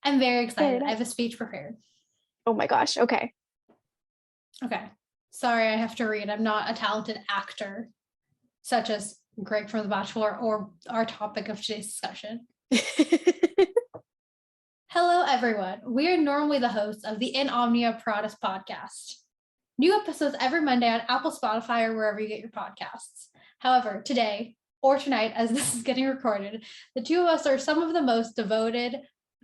I'm very excited. I have a speech prepared. Oh my gosh. Okay. Okay. Sorry, I have to read. I'm not a talented actor, such as Greg from The Bachelor or our topic of today's discussion. Hello, everyone. We are normally the hosts of the In Omnia Paratus Podcast. New episodes every Monday on Apple, Spotify, or wherever you get your podcasts. However, today, or tonight, as this is getting recorded, the two of us are some of the most devoted,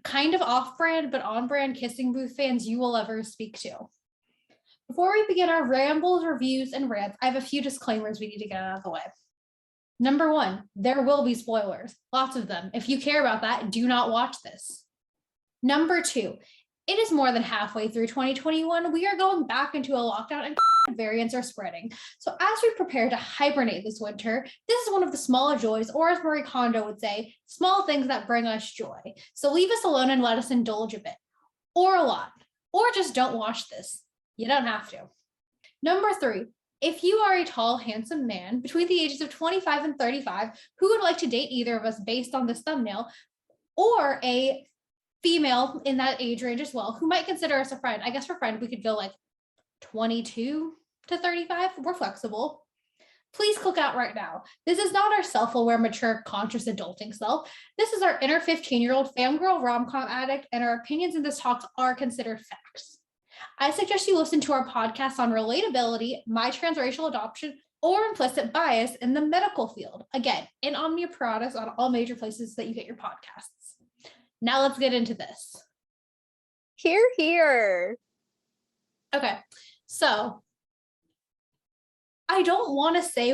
kind of off-brand, but on-brand Kissing Booth fans you will ever speak to. Before we begin our rambles, reviews, and rants, I have a few disclaimers we need to get out of the way. Number one, there will be spoilers. Lots of them. If you care about that, do not watch this. Number two, it is more than halfway through 2021. We are going back into a lockdown and variants are spreading. So as we prepare to hibernate this winter, this is one of the smaller joys, or as Marie Kondo would say, small things that bring us joy. So leave us alone and let us indulge a bit, or a lot, or just don't watch this. You don't have to. Number three, if you are a tall, handsome man between the ages of 25 and 35 who would like to date either of us based on this thumbnail, or a female in that age range as well, who might consider us a friend. I guess for friend, we could go like 22 to 35. We're flexible. Please click out right now. This is not our self-aware, mature, conscious adulting self. This is our inner 15-year-old fangirl rom-com addict, and our opinions in this talk are considered facts. I suggest you listen to our podcast on relatability, my transracial adoption, or implicit bias in the medical field. Again, In Omnia Paratus on all major places that you get your podcasts. Now let's get into this. Here. Okay, so I don't want to say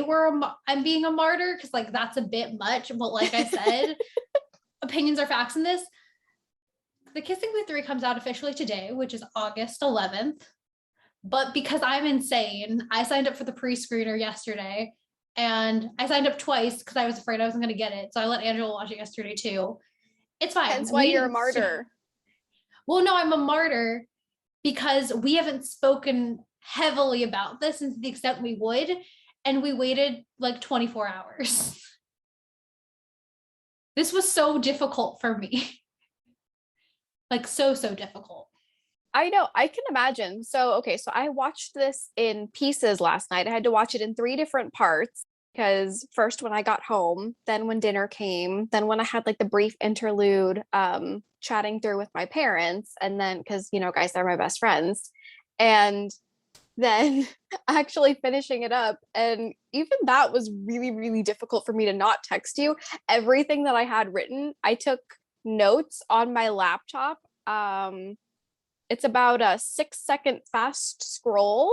I'm being a martyr because like that's a bit much, but like I said, opinions are facts in this. The Kissing Booth 3 comes out officially today, which is August 11th. But because I'm insane, I signed up for the pre-screener yesterday, and I signed up twice because I was afraid I wasn't going to get it. So I let Angela watch it yesterday too. It's fine. That's why you're a martyr. Well, no, I'm a martyr because we haven't spoken heavily about this to the extent we would, and we waited like 24 hours. This was so difficult for me. Like so difficult. I know, I can imagine. So I watched this in pieces last night. I had to watch it in 3 different parts because first when I got home, then when dinner came, then when I had like the brief interlude chatting through with my parents, and then because guys, they're my best friends, and then actually finishing it up. And even that was really, really difficult for me to not text you. Everything that I had written, I took notes on my laptop. It's about a 6-second fast scroll,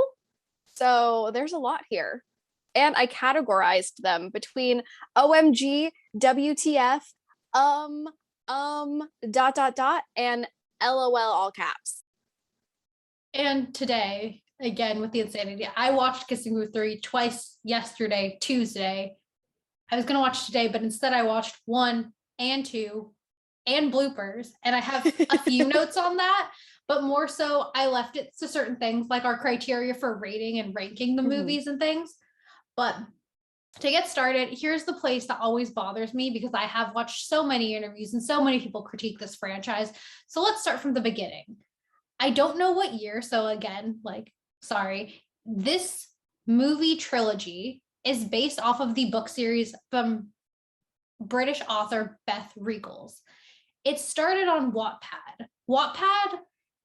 so there's a lot here, and I categorized them between OMG, WTF, and LOL all caps. And today, again with the insanity, I watched Kissing Booth 3 twice yesterday, Tuesday. I was gonna watch today, but instead I watched 1 and 2 and bloopers, and I have a few notes on that, but more so I left it to certain things like our criteria for rating and ranking the movies and things. But to get started, here's the place that always bothers me because I have watched so many interviews and so many people critique this franchise. So let's start from the beginning. I don't know what year, so again, sorry. This movie trilogy is based off of the book series from British author Beth Reekles. It started on Wattpad. Wattpad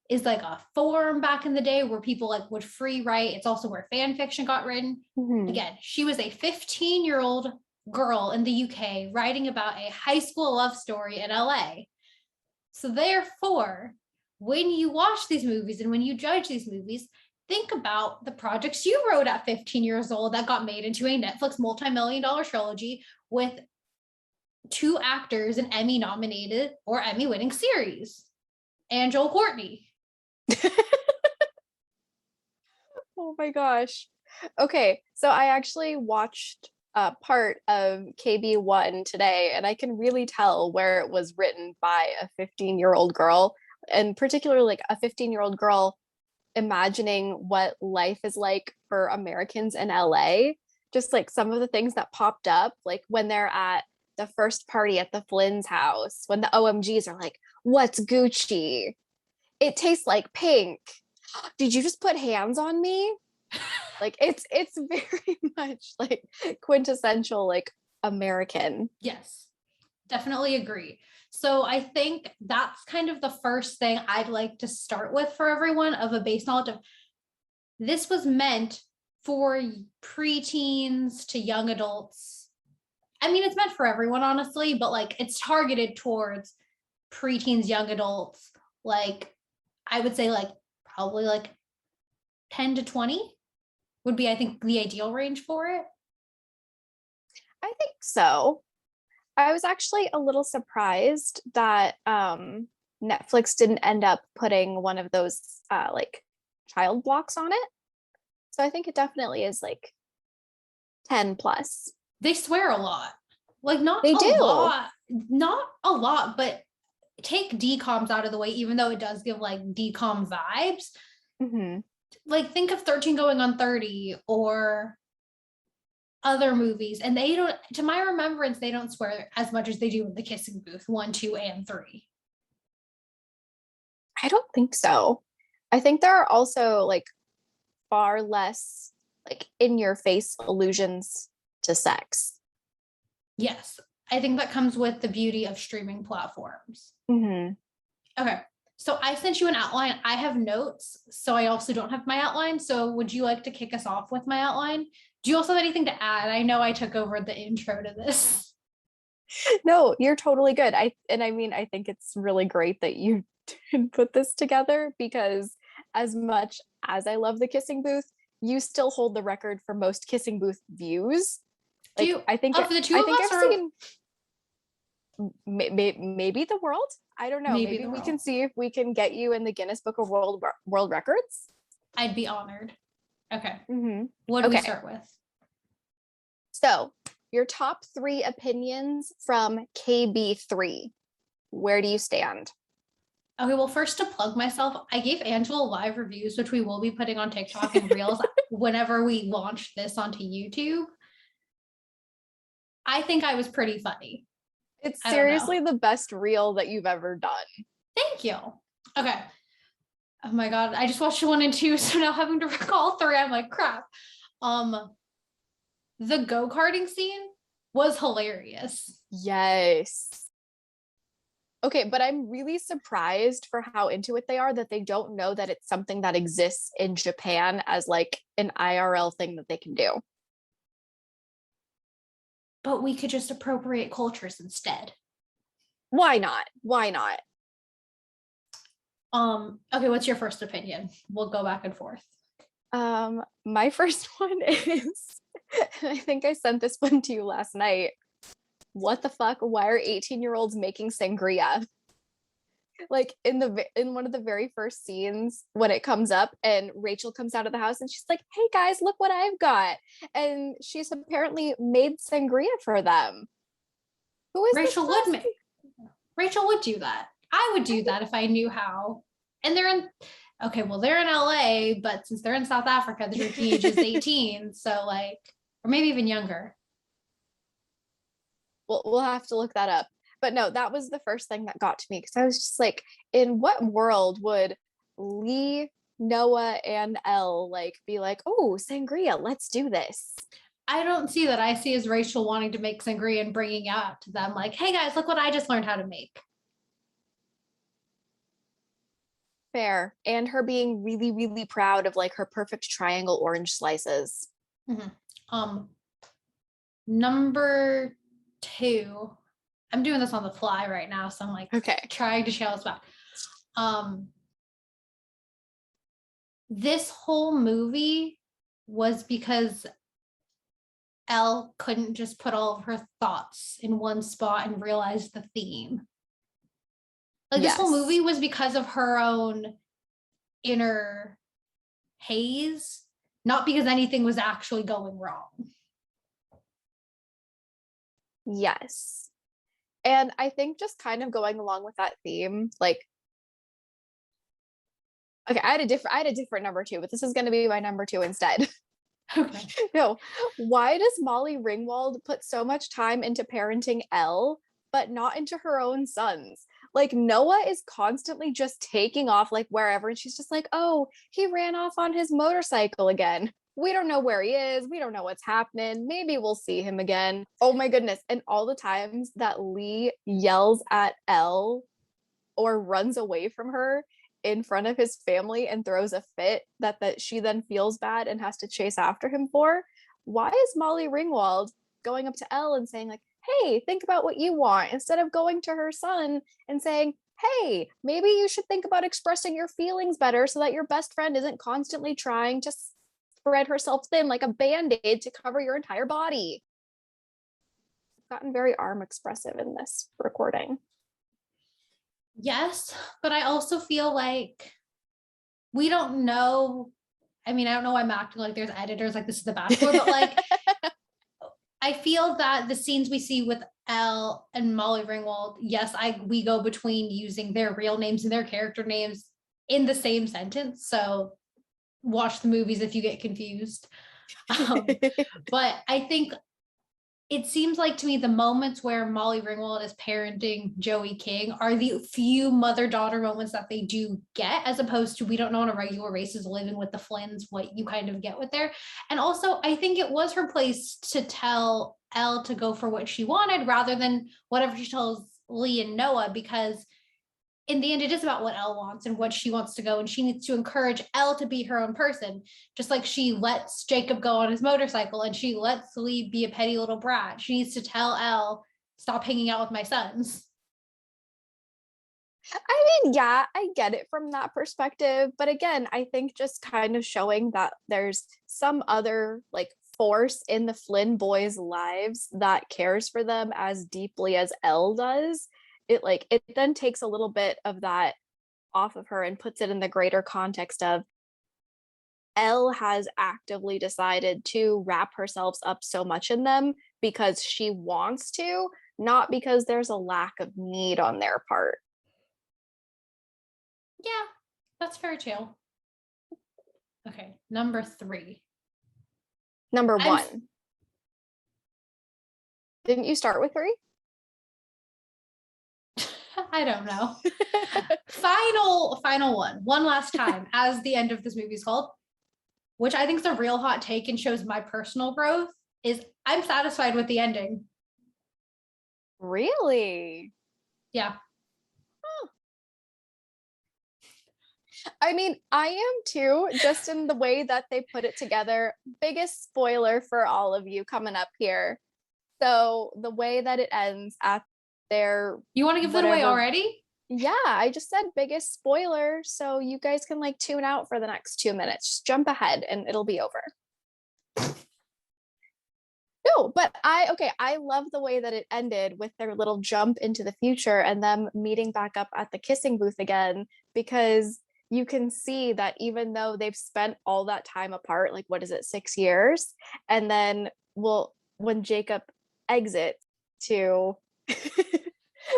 is like a forum back in the day where people would free write. It's also where fan fiction got written. Again, she was a 15-year-old girl in the UK writing about a high school love story in LA. So therefore, when you watch these movies and when you judge these movies, think about the projects you wrote at 15 years old that got made into a Netflix multi-million-dollar trilogy with 2 actors in Emmy-nominated or Emmy-winning series. And Joel Courtney. Oh my gosh. Okay, so I actually watched part of KB1 today, and I can really tell where it was written by a 15-year-old girl, and particularly like a 15-year-old girl imagining what life is like for Americans in LA. Just like some of the things that popped up, like when they're at the first party at the Flynn's house, when the OMGs are like, What's Gucci? It tastes like pink. Did you just put hands on me? Like it's very much like quintessential like American. Yes, definitely agree. So I think that's kind of the first thing I'd like to start with for everyone, of a base knowledge of this was meant for preteens to young adults. I mean, it's meant for everyone, honestly, but like it's targeted towards preteens, young adults. Like I would say like probably like 10 to 20 would be, I think, the ideal range for it. I think so. I was actually a little surprised that Netflix didn't end up putting one of those like child blocks on it. So I think it definitely is like 10 plus. They swear a lot. Like not They a do. lot, not a lot, but take DCOMs out of the way, even though it does give like DCOM vibes. Mm-hmm. Like think of 13 Going on 30 or other movies, and they don't, to my remembrance, they don't swear as much as they do in the Kissing Booth 1, 2, and 3. I don't think so. I think there are also like far less like in your face allusions to sex. Yes, I think that comes with the beauty of streaming platforms. Mm-hmm. Okay, so I sent you an outline. I have notes, so I also don't have my outline. So would you like to kick us off with my outline? Do you also have anything to add? I know I took over the intro to this. No, you're totally good. I think it's really great that you did put this together, because as much as I love the Kissing Booth, you still hold the record for most Kissing Booth views. Like, I think of the two of us, I've seen maybe the world. I don't know. Maybe we can see if we can get you in the Guinness Book of World Records. I'd be honored. Okay. Mm-hmm. What do we start with? So, your top 3 opinions from KB3. Where do you stand? Okay, well, first, to plug myself, I gave Angela live reviews, which we will be putting on TikTok and Reels whenever we launch this onto YouTube. I think I was pretty funny. It's seriously the best reel that you've ever done. Thank you. Okay. Oh my God. I just watched 1 and 2, so now having to recall 3, I'm like, crap. The go-karting scene was hilarious. Yes. Okay, but I'm really surprised for how into it they are, that they don't know that it's something that exists in Japan as like an IRL thing that they can do. But we could just appropriate cultures instead. Why not? Why not? Okay, what's your first opinion? We'll go back and forth. My first one is, I think I sent this one to you last night. What the fuck? Why are 18-year-olds making sangria? Like in one of the very first scenes when it comes up and Rachel comes out of the house and she's like, hey guys, look what I've got. And she's apparently made sangria for them. Who is Rachel would do that. I would do that if I knew how. And they're in LA, but since they're in South Africa, the drinking age is 18. So like, or maybe even younger. We'll have to look that up. But no, that was the first thing that got to me, because I was just like, in what world would Lee, Noah, and Elle like be like, oh, sangria, let's do this? I don't see that. I see as Rachel wanting to make sangria and bringing out to them like, hey guys, look what I just learned how to make. Fair. And her being really, really proud of like her perfect triangle orange slices. Mm-hmm. Number 2, I'm doing this on the fly right now, so I'm like, okay, trying to share this back. This whole movie was because Elle couldn't just put all of her thoughts in one spot and realize the theme. Like, yes. This whole movie was because of her own inner haze, not because anything was actually going wrong. Yes. And I think just kind of going along with that theme, like, okay, I had a different number 2, but this is going to be my number 2 instead. Okay. No, why does Molly Ringwald put so much time into parenting Elle, but not into her own sons? Like Noah is constantly just taking off like wherever, and she's just like, oh, he ran off on his motorcycle again. We don't know where he is. We don't know what's happening. Maybe we'll see him again. Oh my goodness. And all the times that Lee yells at Elle or runs away from her in front of his family and throws a fit that she then feels bad and has to chase after him for. Why is Molly Ringwald going up to Elle and saying like, hey, think about what you want, instead of going to her son and saying, hey, maybe you should think about expressing your feelings better so that your best friend isn't constantly trying to spread herself thin like a band-aid to cover your entire body. I've gotten very arm expressive in this recording. Yes, but I also feel like we don't know. I mean, I don't know why I'm acting like there's editors like this is The Bachelor, but like I feel that the scenes we see with Elle and Molly Ringwald, yes, we go between using their real names and their character names in the same sentence. So watch the movies if you get confused. But I think it seems like to me the moments where Molly Ringwald is parenting Joey King are the few mother-daughter moments that they do get, as opposed to we don't know on a regular basis living with the Flynns what you kind of get with there. And also, I think it was her place to tell Elle to go for what she wanted rather than whatever she tells Lee and Noah, because in the end, it is about what Elle wants and what she wants to go. And she needs to encourage Elle to be her own person, just like she lets Jacob go on his motorcycle and she lets Lee be a petty little brat. She needs to tell Elle, stop hanging out with my sons. I mean, yeah, I get it from that perspective. But again, I think just kind of showing that there's some other like force in the Flynn boys' lives that cares for them as deeply as Elle does. It then takes a little bit of that off of her and puts it in the greater context of Elle has actively decided to wrap herself up so much in them because she wants to, not because there's a lack of need on their part. Yeah, that's fair too. Okay, number 3. Number 1. Didn't you start with 3? I don't know. Final one last time, as the end of this movie is called, which I think is a real hot take and shows my personal growth, is I'm satisfied with the ending. Really? Yeah. I mean, I am too, just in the way that they put it together. Biggest spoiler for all of you coming up here. So the way that it ends at their... You want to give that away already? Yeah, I just said biggest spoiler, so you guys can like tune out for the next 2 minutes. Just jump ahead and it'll be over. No, but I love the way that it ended with their little jump into the future and them meeting back up at the kissing booth again, because you can see that even though they've spent all that time apart, like what is it, 6 years, and then when Jacob exits to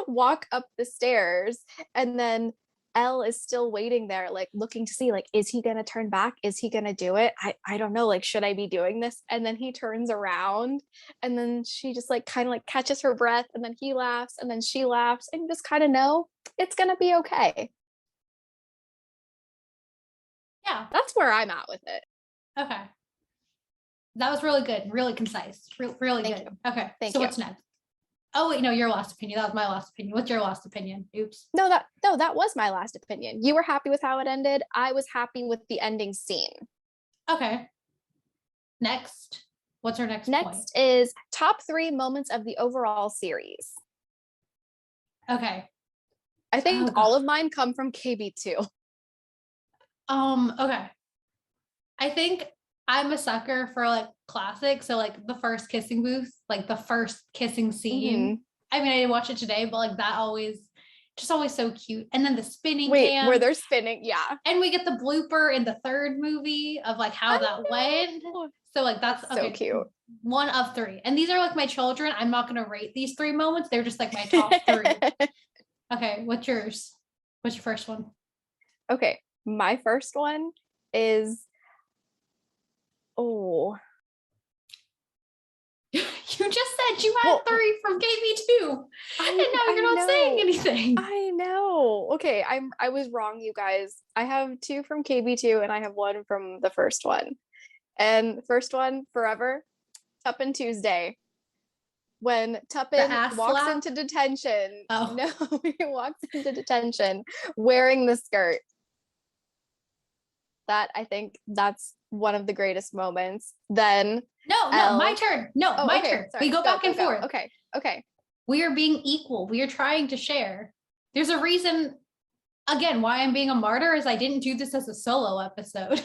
walk up the stairs, and then Elle is still waiting there, like looking to see, like, is he gonna turn back? Is he gonna do it? I don't know, like, should I be doing this? And then he turns around, and then she just like kind of like catches her breath, and then he laughs, and then she laughs, and you just kind of know it's gonna be okay. Yeah, that's where I'm at with it. Okay, that was really good, really concise, really Thank good. You. Okay, Thank so you. What's next? Oh wait, no, your last opinion. That was my last opinion. What's your last opinion? Oops. No, that was my last opinion. You were happy with how it ended. I was happy with the ending scene. Okay. Next. What's our next point? Next is top 3 moments of the overall series. Okay. I think all of mine come from KB2. Okay. I think I'm a sucker for like classics. So like the first kissing booth, like the first kissing scene. Mm-hmm. I mean, I didn't watch it today, but like that always so cute. And then the spinning cam. Where they're spinning, yeah. And we get the blooper in the 3rd movie of like how that went. So like that's okay, so cute. 1 of 3. And these are like my children. I'm not going to rate these 3 moments. They're just like my top 3. Okay, what's yours? What's your first one? Okay, my first one is... You You just said you had 3 from KB2, and now you're not saying anything. I know. Okay, I was wrong, you guys. I have 2 from KB2 and I have 1 from the first one. And the first one, forever, Tuppen Tuesday. When Tuppen walks into detention. Oh. No, he walks into detention wearing the skirt. That, I think that's one of the greatest moments. Then No, my turn. No, my turn. Sorry. We go back and forth. Okay. We are being equal. We are trying to share. There's a reason, again, why I'm being a martyr is I didn't do this as a solo episode.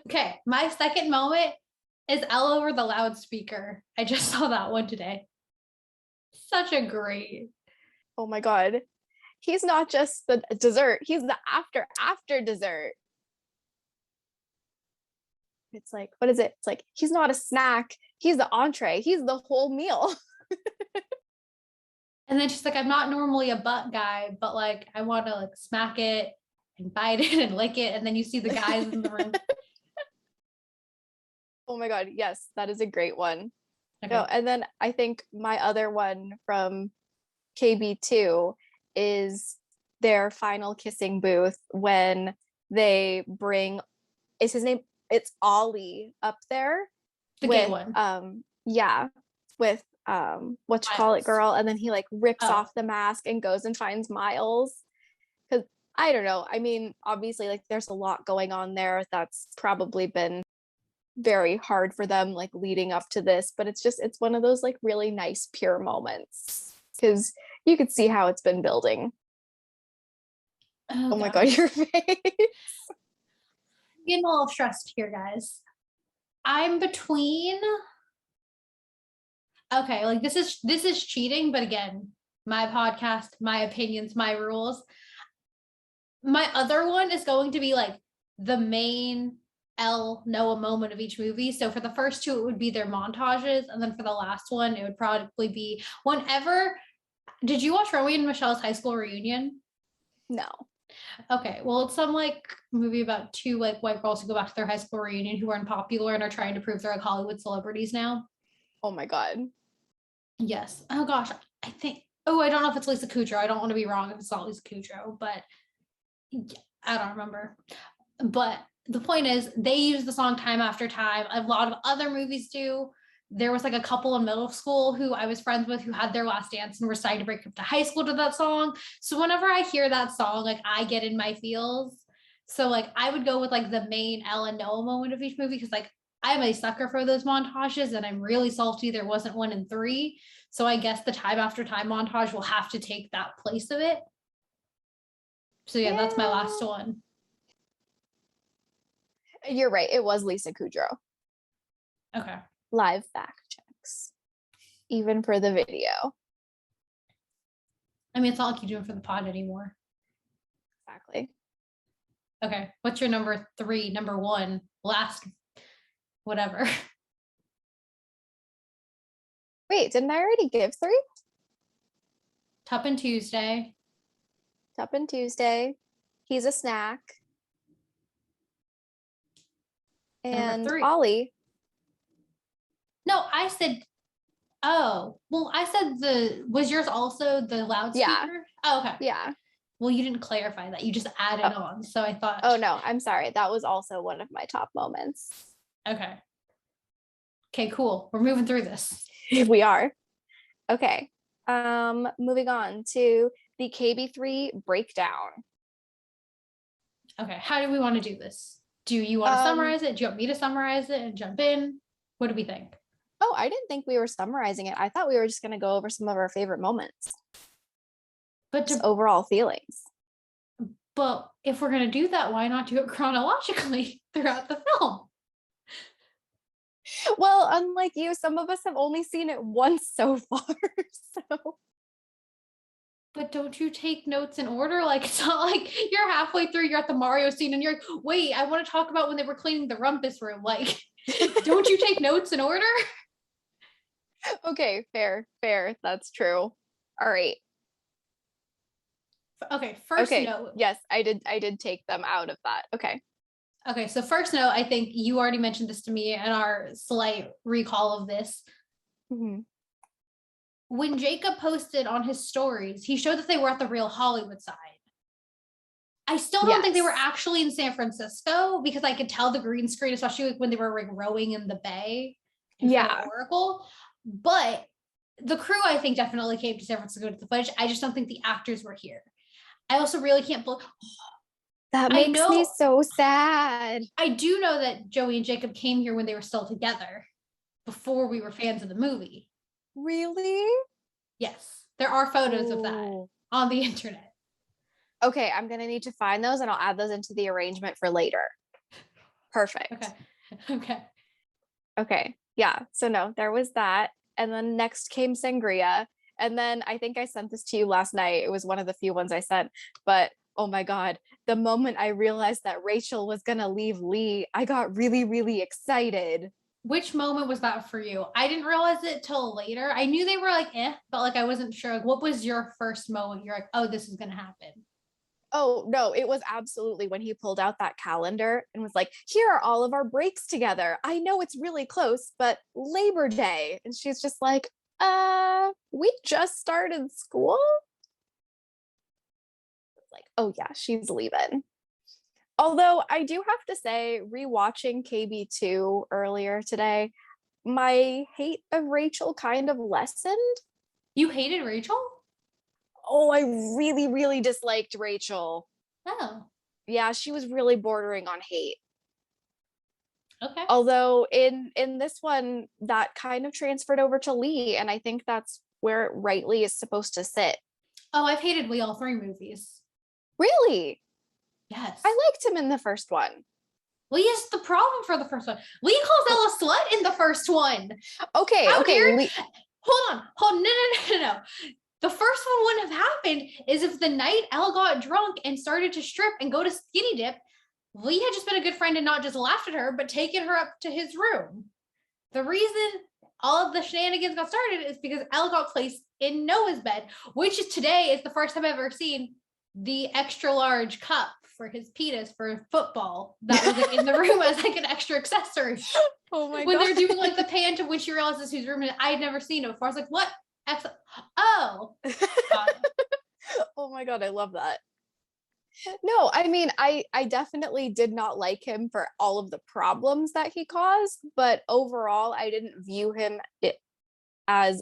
Okay, my second moment is Elle over the loudspeaker. I just saw that one today. Such a great. Oh my God. He's not just the dessert. He's the after dessert. It's like, what is it? It's like, he's not a snack. He's the entree. He's the whole meal. And then she's like, I'm not normally a butt guy, but like, I want to like smack it and bite it and lick it. And then you see the guys in the room. Oh my God. Yes, that is a great one. Okay. No, and then I think my other one from KB2 is their final kissing booth when they bring, is his name, it's Ollie up there. The with, gay one. With what you call it, girl. And then he like rips off the mask and goes and finds Miles. Because I don't know. I mean, obviously, like there's a lot going on there that's probably been very hard for them, like leading up to this. But it's one of those like really nice, pure moments. Because you could see how it's been building. Oh my God, your face. I'm getting a little stressed here, guys. I'm between. Okay, like this is cheating, but again, my podcast, my opinions, my rules. My other one is going to be like the main Noah moment of each movie. So for the first 2, it would be their montages, and then for the last one, it would probably be whenever. Did you watch Romy and Michelle's high school reunion? No. Okay, well, it's some like movie about 2 like white girls who go back to their high school reunion who are unpopular and are trying to prove they're like Hollywood celebrities now. Oh my God. Yes. Oh gosh, I think. Oh, I don't know if it's Lisa Kudrow. I don't want to be wrong if it's not Lisa Kudrow, but I don't remember. But the point is, they use the song time after time. A lot of other movies do. There was like a couple in middle school who I was friends with who had their last dance and were deciding to break up to high school to that song. So whenever I hear that song, like I get in my feels. So like I would go with like the main Elle and Noah moment of each movie because like I'm a sucker for those montages and I'm really salty there wasn't 1 in 3. So I guess the time after time montage will have to take that place of it. So yeah, that's my last one. You're right. It was Lisa Kudrow. Okay. Live fact checks. Even for the video. I mean, it's not like you're doing for the pod anymore. Exactly. Okay. What's your number 3, number 1, last, whatever? Wait, didn't I already give 3? Tuppen Tuesday. Tuppen Tuesday. He's a snack. And Ollie. No, I said, oh, well, I said was yours also the loudspeaker? Yeah. Oh, okay. Yeah. Well, you didn't clarify that. You just added on. So I thought. Oh, no, I'm sorry. That was also one of my top moments. Okay. Okay, cool. We're moving through this. We are. Okay. Moving on to the KB3 breakdown. Okay. How do we want to do this? Do you want to summarize it? Do you want me to summarize it and jump in? What do we think? Oh, I didn't think we were summarizing it. I thought we were just going to go over some of our favorite moments. But just overall feelings. But if we're going to do that, why not do it chronologically throughout the film? Well, unlike you, some of us have only seen it once so far. So. But don't you take notes in order? Like, it's not like you're halfway through, you're at the Mario scene and you're like, wait, I want to talk about when they were cleaning the rumpus room. Like, don't you take notes in order? Okay, fair. That's true. All right. Okay, first note. Yes, I did take them out of that. Okay, so first note, I think you already mentioned this to me in our slight recall of this. Mm-hmm. When Jacob posted on his stories, he showed that they were at the real Hollywood side. I still don't think they were actually in San Francisco because I could tell the green screen, especially when they were like rowing in the bay in front of Oracle. But the crew, I think, definitely came to San Francisco to the footage. I just don't think the actors were here. I also really can't believe that makes me so sad. I do know that Joey and Jacob came here when they were still together before we were fans of the movie. Really? Yes. There are photos of that on the internet. Okay, I'm going to need to find those and I'll add those into the arrangement for later. Perfect. Okay. Yeah. So no, there was that. And then next came Sangria. And then I think I sent this to you last night. It was one of the few ones I sent, but oh my God, the moment I realized that Rachel was going to leave Lee, I got really, really excited. Which moment was that for you? I didn't realize it till later. I knew they were like, but like, I wasn't sure. Like, what was your first moment? You're like, oh, this is going to happen. Oh, no, it was absolutely when he pulled out that calendar and was like, here are all of our breaks together. I know it's really close, but Labor Day. And she's just like, we just started school. Like, oh yeah, she's leaving. Although I do have to say, rewatching KB2 earlier today, my hate of Rachel kind of lessened. You hated Rachel? Oh, I really, really disliked Rachel. Oh. Yeah, she was really bordering on hate. Okay. Although in this one, that kind of transferred over to Lee, and I think that's where it rightly is supposed to sit. Oh, I've hated Lee all 3 movies. Really? Yes. I liked him in the first one. Lee is the problem for the first one. Lee calls Elle a slut in the first one. Okay, okay. Hold on. No. The first one wouldn't have happened is if the night Elle got drunk and started to strip and go to skinny dip, Lee had just been a good friend and not just laughed at her, but taken her up to his room. The reason all of the shenanigans got started is because Elle got placed in Noah's bed, which is today is the first time I've ever seen the extra large cup for his penis for football that was like in the room as like an extra accessory. Oh my God. When they're doing like the pan to when she realizes whose room it is, I had never seen it before. I was like, what? Oh. Oh my God, I love that. No, I mean, I definitely did not like him for all of the problems that he caused, but overall, I didn't view him as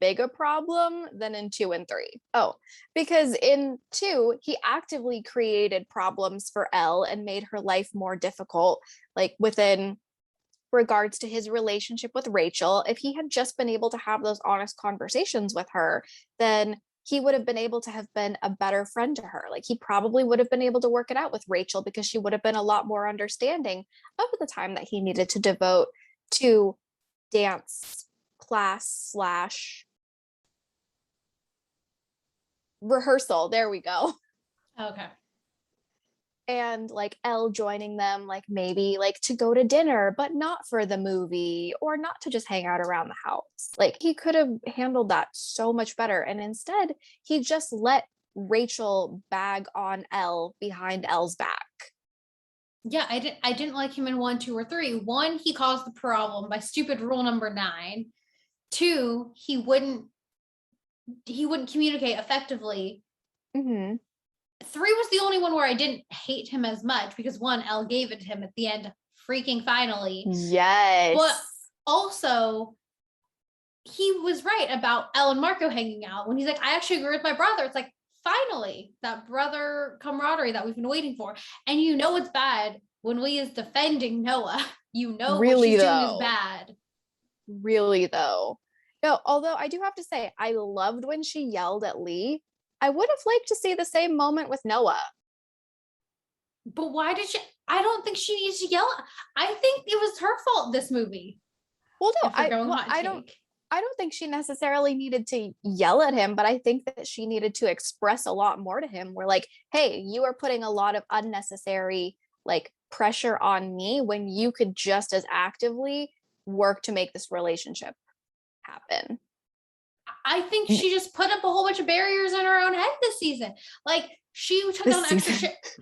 big a problem than in 2 and 3. Oh, because in 2, he actively created problems for Elle and made her life more difficult, like within regards to his relationship with Rachel. If he had just been able to have those honest conversations with her, then he would have been able to have been a better friend to her. Like he probably would have been able to work it out with Rachel because she would have been a lot more understanding of the time that he needed to devote to dance class / rehearsal. There we go. Okay. And like Elle joining them, like maybe like to go to dinner, but not for the movie or not to just hang out around the house. Like he could have handled that so much better. And instead, he just let Rachel bag on Elle behind Elle's back. Yeah, I didn't like him in 1, 2, or 3. 1, he caused the problem by stupid rule number 9. 2, he wouldn't communicate effectively. Mm-hmm. 3 was the only one where I didn't hate him as much because 1, Elle gave it to him at the end, freaking finally. Yes. But also, he was right about Elle and Marco hanging out when he's like, I actually agree with my brother. It's like, finally, that brother camaraderie that we've been waiting for. And you know it's bad when Lee is defending Noah. You know really, what she's doing is bad. Really, though. No, although I do have to say, I loved when she yelled at Lee. I would have liked to see the same moment with Noah. But why did she? I don't think she needs to yell. I think it was her fault, this movie. Well, no, I don't think she necessarily needed to yell at him, but I think that she needed to express a lot more to him. We're like, hey, you are putting a lot of unnecessary like pressure on me when you could just as actively work to make this relationship happen. I think she just put up a whole bunch of barriers in her own head this season. Like she took on extra shifts.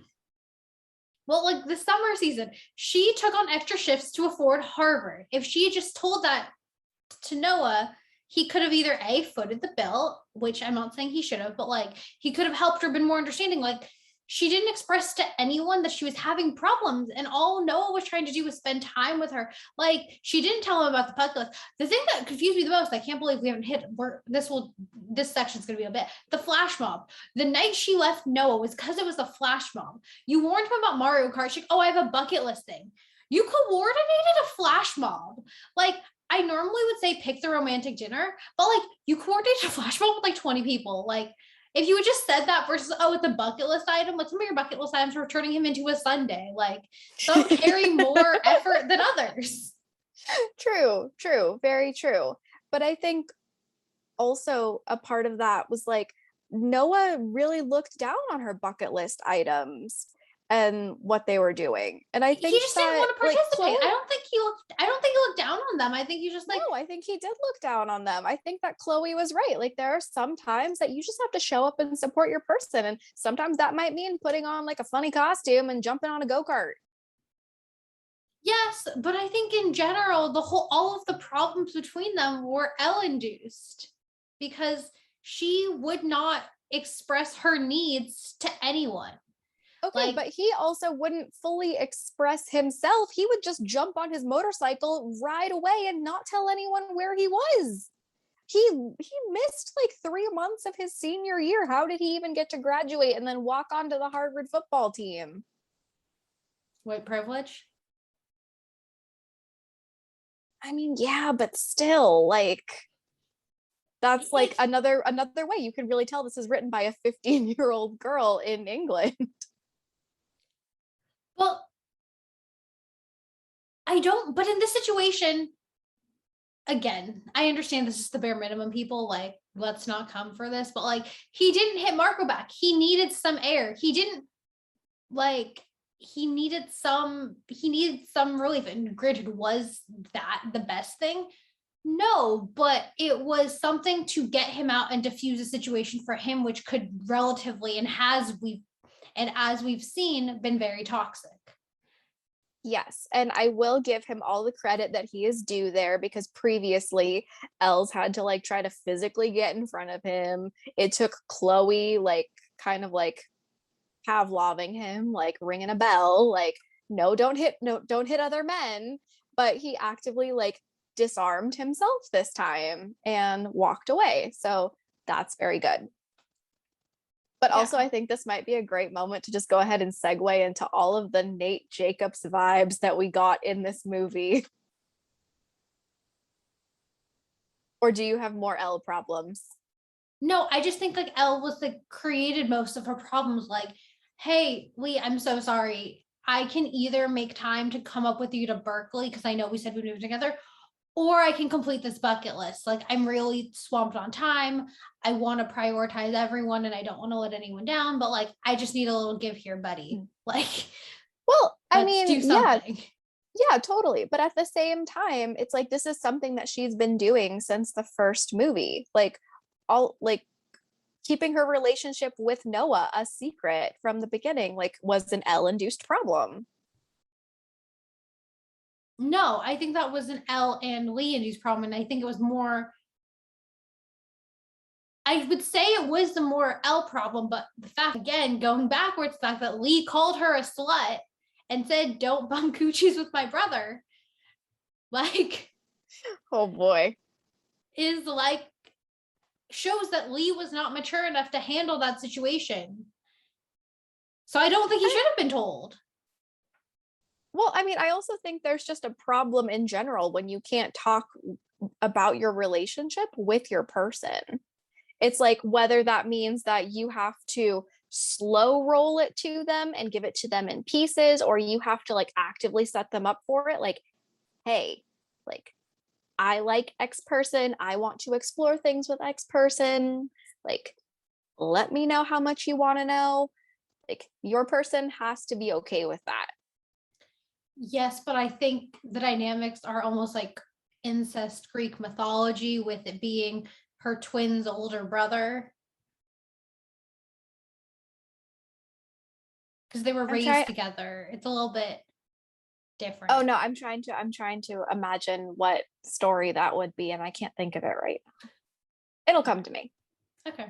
Well, like the summer season, she took on extra shifts to afford Harvard. If she had just told that to Noah, he could have either footed the bill, which I'm not saying he should have, but like he could have helped her, been more understanding. Like she didn't express to anyone that she was having problems, and all Noah was trying to do was spend time with her. Like she didn't tell him about the bucket list. The thing that confused me the most, I can't believe we haven't hit. This section's gonna be a bit. The flash mob. The night she left Noah was because it was the flash mob. You warned him about Mario Kart. She's like, oh, I have a bucket list thing. You coordinated a flash mob. Like I normally would say pick the romantic dinner, but like you coordinated a flash mob with like 20 people. Like if you had just said that versus, oh, it's a bucket list item, like some of your bucket list items are turning him into a sundae. Like some carry more effort than others. True, very true. But I think also a part of that was like Noah really looked down on her bucket list items and what they were doing. And I think he just didn't want to participate. Chloe, I don't think he looked down on them. I think he just like, no, I think he did look down on them. I think that Chloe was right. Like there are some times that you just have to show up and support your person. And sometimes that might mean putting on like a funny costume and jumping on a go-kart. yes, but I think in general, all of the problems between them were Elle-induced because she would not express her needs to anyone. Okay, but he also wouldn't fully express himself. He would just jump on his motorcycle, ride away, and not tell anyone where he was. He missed like 3 months of his senior year. How did he even get to graduate and then walk onto the Harvard football team? White privilege? I mean, yeah, but still, like that's like another way you can really tell this is written by a 15-year-old girl in England. Well, I don't, but in this situation, again, I understand this is the bare minimum, people, like, let's not come for this, but like, he didn't hit Marco back. He needed some air. He didn't, like, he needed some relief. And granted, was that the best thing? No, but it was something to get him out and diffuse a situation for him, which could relatively, and as we've seen, been very toxic. Yes, and I will give him all the credit that he is due there because previously Els had to like try to physically get in front of him. It took Chloe like kind of like Pavloving him, like ringing a bell, like no, don't hit other men. But he actively like disarmed himself this time and walked away. So that's very good. But also, I think this might be a great moment to just go ahead and segue into all of the Nate Jacobs vibes that we got in this movie. Or do you have more Elle problems? No, I just think like Elle was like created most of her problems. Like, hey, Lee, I'm so sorry. I can either make time to come up with you to Berkeley because I know we said we'd move together, or I can complete this bucket list. Like I'm really swamped on time. I want to prioritize everyone and I don't want to let anyone down, but like I just need a little give here, buddy. Like, well, I mean, do something. Yeah, totally. But at the same time, it's like this is something that she's been doing since the first movie. Like all like keeping her relationship with Noah a secret from the beginning, like was an Elle-induced problem. No, I think that was an Elle and Lee-induced problem. And I think it was more, I would say it was the more Elle problem, but the fact, again, going backwards, the fact that Lee called her a slut and said, don't bump coochies with my brother, like, oh boy, is like, shows that Lee was not mature enough to handle that situation. So I don't think he should have been told. Well, I mean, I also think there's just a problem in general when you can't talk about your relationship with your person. It's like whether that means that you have to slow roll it to them and give it to them in pieces, or you have to like actively set them up for it. Like, hey, like I like X person. I want to explore things with X person. Like, let me know how much you want to know. Like, your person has to be okay with that. Yes, but I think the dynamics are almost like incest Greek mythology, with it being her twin's older brother. Because they were raised together. It's a little bit. different. Oh no, I'm trying to imagine what story that would be, and I can't think of it right now. It'll come to me. Okay.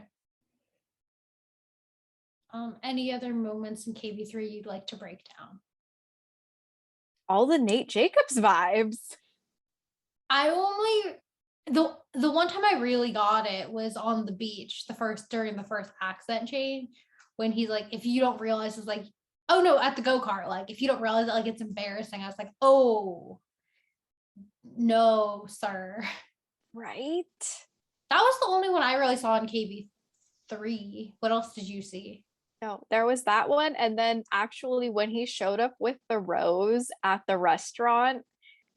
Any other moments in KB3 you'd like to break down? All the Nate Jacobs vibes. The one time I really got it was on the beach, during the first accent change, when he's like, if you don't realize, it's like, oh no, at the go-kart, like if you don't realize it, like it's embarrassing. I was like, oh no, sir. Right? That was the only one I really saw in KB3. What else did you see? No, there was that one. And then actually when he showed up with the rose at the restaurant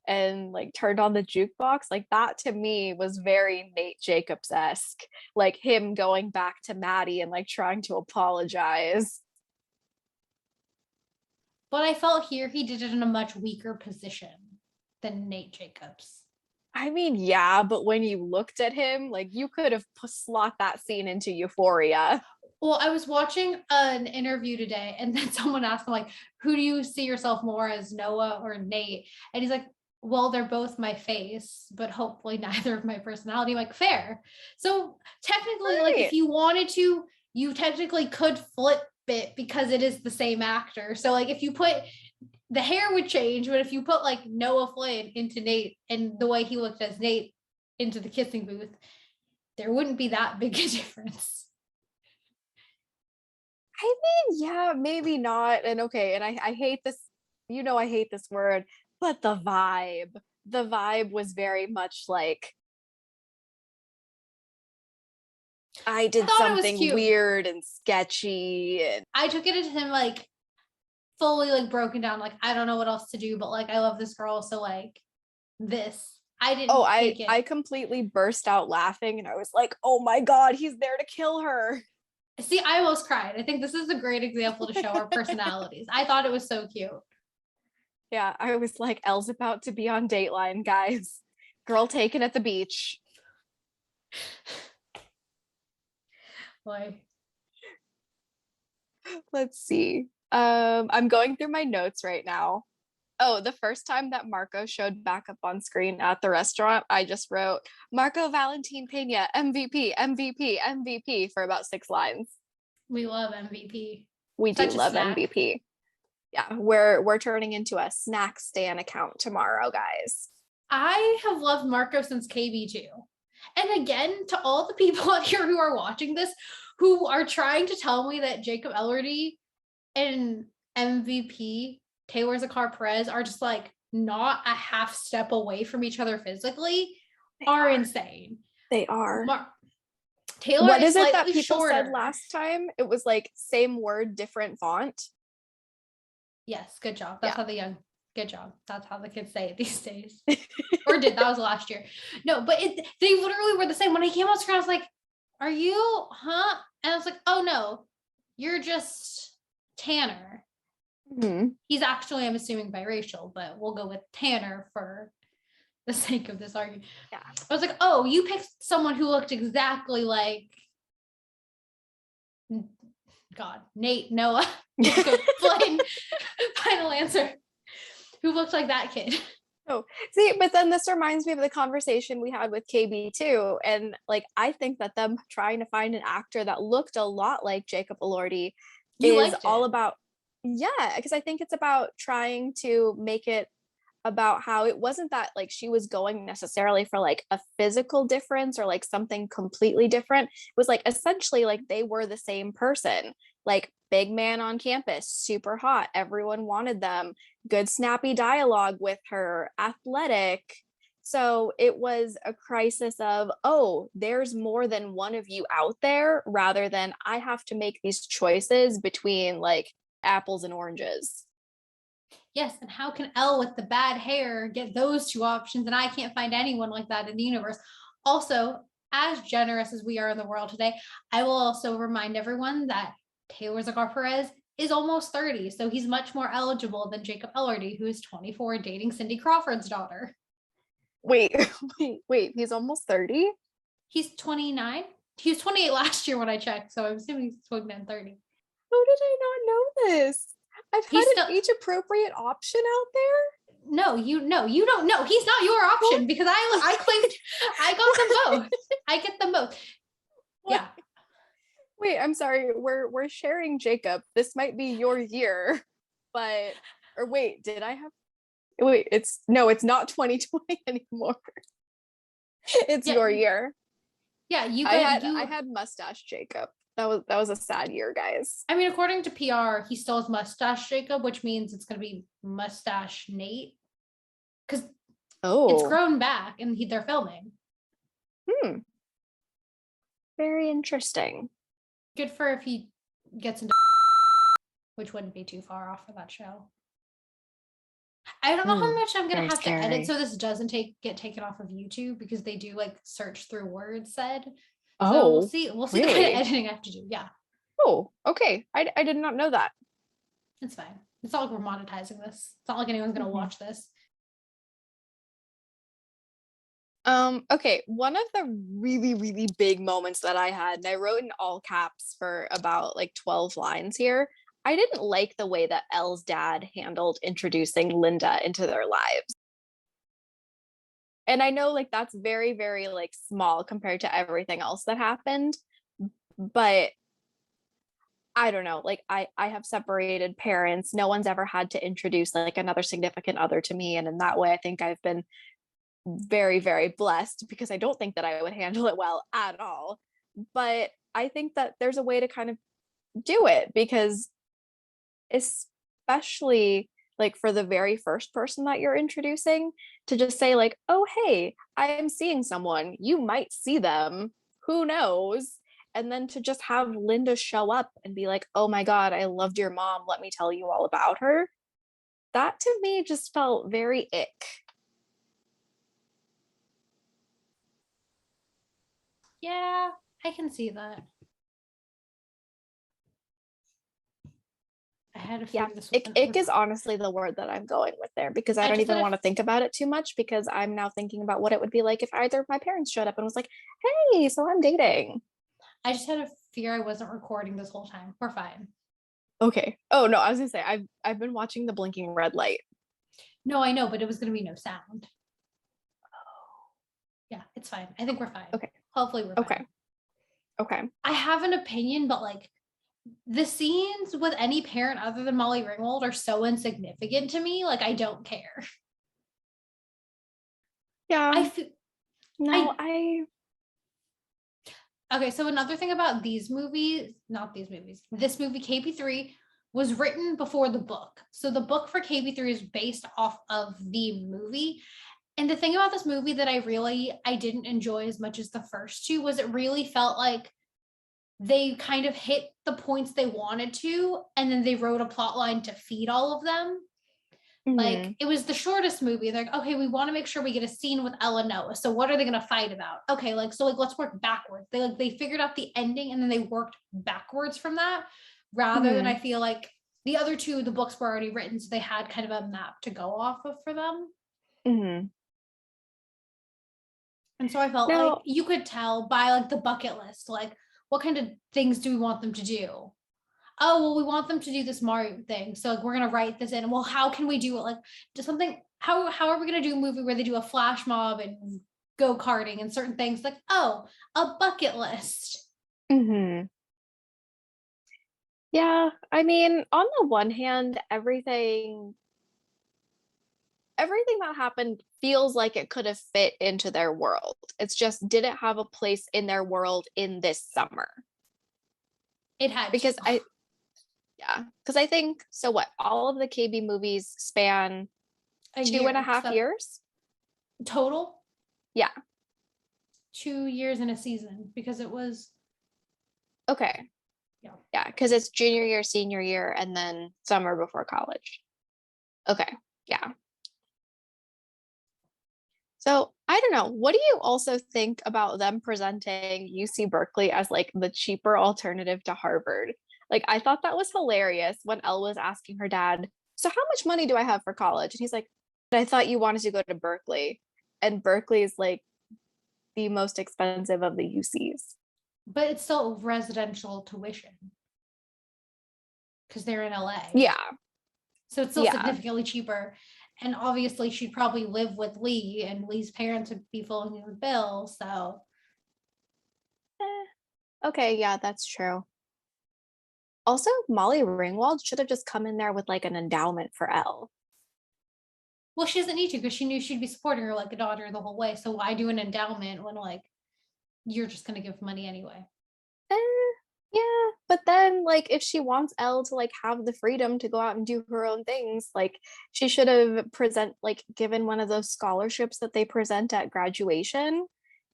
and like turned on the jukebox, like that to me was very Nate Jacobs-esque. Like him going back to Maddie and like trying to apologize. But I felt here he did it in a much weaker position than Nate Jacobs. I mean, yeah, but when you looked at him, like you could have slot that scene into Euphoria. Well, I was watching an interview today, and then someone asked him, like, who do you see yourself more as, Noah or Nate? And he's like, well, they're both my face, but hopefully neither of my personality. I'm like, fair. So technically, Right. like if you wanted to, you technically could flip it because it is the same actor. So like if you put the hair would change, but if you put like Noah Flynn into Nate and the way he looked as Nate into the Kissing Booth, there wouldn't be that big a difference. I mean, yeah, maybe not. And okay, and I hate this, I hate this word, but the vibe was very much like I did something weird and sketchy. And I took it as him like fully like broken down, like I don't know what else to do, but like I love this girl, so like this. I didn't take it. I completely burst out laughing and I was like, oh my God, he's there to kill her. See, I almost cried. I think this is a great example to show our personalities. I thought it was so cute. Yeah, I was like, Elle's about to be on Dateline, guys. Girl taken at the beach. Boy. Let's see. I'm going through my notes right now. Oh, the first time that Marco showed back up on screen at the restaurant, I just wrote Marco Valentin Pena, MVP, MVP, MVP for about 6 lines. We love MVP. We do love MVP. Yeah, we're turning into a snack stan account tomorrow, guys. I have loved Marco since KB2. And again, to all the people out here who are watching this, who are trying to tell me that Jacob Elordi and MVP Taylor Zakar Perez are just like not a half step away from each other physically are insane. They are. Taylor what is it that people shorter. said last time? It was like same word, different font. Yes, good job. That's how good job. That's how the kids say it these days. Or that was last year. No, but they literally were the same. When I came on screen, I was like, are you, huh? And I was like, oh no, you're just Tanner. Mm-hmm. He's actually, I'm assuming, biracial, but we'll go with Tanner for the sake of this argument. Yeah. I was like, oh, you picked someone who looked exactly like Nate, Noah, Flynn, final answer. Who looked like that kid? Oh, see, but then this reminds me of the conversation we had with KB2. And like, I think that them trying to find an actor that looked a lot like Jacob Elordi is all about, because I think it's about trying to make it about how it wasn't that like she was going necessarily for like a physical difference or like something completely different. It was like essentially like they were the same person, like big man on campus, super hot, everyone wanted them, good snappy dialogue with her, athletic. So it was a crisis of, oh, there's more than one of you out there, rather than I have to make these choices between like apples and oranges. Yes, and how can Elle with the bad hair get those two options, and I can't find anyone like that in the universe? Also, as generous as we are in the world today, I will also remind everyone that Taylor Zakar Perez is almost 30, so he's much more eligible than Jacob Elordi, who is 24, dating Cindy Crawford's daughter. Wait, he's almost 30? He's 29. He was 28 last year when I checked, so I'm assuming he's 29, 30. How did I not know this? I've had an age-appropriate option out there? you don't know. He's not your option because I claimed I got them both. I get them both. Yeah. Wait, I'm sorry. We're sharing Jacob. This might be your year, but or wait, did I have wait, it's not 2020 anymore. It's your year. Yeah, I had mustache Jacob. That was a sad year, guys. I mean, according to PR, he still has mustache Jacob, which means it's gonna be mustache Nate. Because it's grown back and they're filming. Very interesting. Good for if he gets into which wouldn't be too far off for that show. I don't know how much I'm gonna have to edit so this doesn't get taken off of YouTube because they do like search through words said. So we'll see really? The kind of editing I have to do. Yeah. Oh, okay. I did not know that. It's fine. It's not like we're monetizing this. It's not like anyone's gonna watch this. Okay, one of the really, really big moments that I had, and I wrote in all caps for about like 12 lines here. I didn't like the way that Elle's dad handled introducing Linda into their lives. And I know like that's very, very like small compared to everything else that happened, but I don't know, like I have separated parents. No one's ever had to introduce like another significant other to me. And in that way, I think I've been very, very blessed because I don't think that I would handle it well at all. But I think that there's a way to kind of do it because especially like for the very first person that you're introducing to just say like, oh, hey, I am seeing someone, you might see them, who knows? And then to just have Linda show up and be like, oh my God, I loved your mom. Let me tell you all about her. That to me just felt very ick. Yeah, I can see that. I had to figure this one. Ick is honestly the word that I'm going with there because I don't even want to think about it too much because I'm now thinking about what it would be like if either of my parents showed up and was like, hey, so I'm dating. I just had a fear I wasn't recording this whole time. We're fine. Okay. Oh no, I was gonna say I've been watching the blinking red light. No, I know, but it was gonna be no sound. Oh. Yeah, it's fine. I think we're fine. Okay. Hopefully we're fine. Okay. I have an opinion, but like the scenes with any parent other than Molly Ringwald are so insignificant to me. Like I don't care. Yeah. Okay, so another thing about this movie, KB3 was written before the book. So the book for KB3 is based off of the movie. And the thing about this movie that I didn't enjoy as much as the first two was it really felt like they kind of hit the points they wanted to, and then they wrote a plot line to feed all of them. Mm-hmm. Like it was the shortest movie. They're like, okay, we want to make sure we get a scene with Ella and Noah. So what are they going to fight about? Okay, let's work backwards. They figured out the ending and then they worked backwards from that rather than I feel like the other two, the books were already written. So they had kind of a map to go off of for them. Mm-hmm. And so I felt like you could tell by like the bucket list, like what kind of things do we want them to do? Oh, well, we want them to do this Mario thing. So like, we're going to write this in. Well, how can we do it? Like just something, how are we going to do a movie where they do a flash mob and go karting and certain things like, oh, a bucket list. Mm-hmm. Yeah. I mean, on the one hand, everything that happened feels like it could have fit into their world. It's just didn't have a place in their world in this summer. It had because I think so. What all of the KB movies span 2.5 years total. Yeah, 2 years in a season because it was okay. Yeah, because it's junior year, senior year, and then summer before college. Okay, yeah. So I don't know. What do you also think about them presenting UC Berkeley as like the cheaper alternative to Harvard? Like, I thought that was hilarious when Elle was asking her dad, so how much money do I have for college? And he's like, I thought you wanted to go to Berkeley. And Berkeley is like the most expensive of the UCs. But it's still residential tuition. Because they're in LA. Yeah. So it's still significantly cheaper. And obviously she'd probably live with Lee, and Lee's parents would be filling the bill. So Okay, yeah, that's true. Also, Molly Ringwald should have just come in there with like an endowment for Elle. well, she doesn't need to because she knew she'd be supporting her like a daughter the whole way. So why do an endowment when like you're just gonna give money anyway? Yeah, but then like if she wants Elle to like have the freedom to go out and do her own things, like she should have given one of those scholarships that they present at graduation,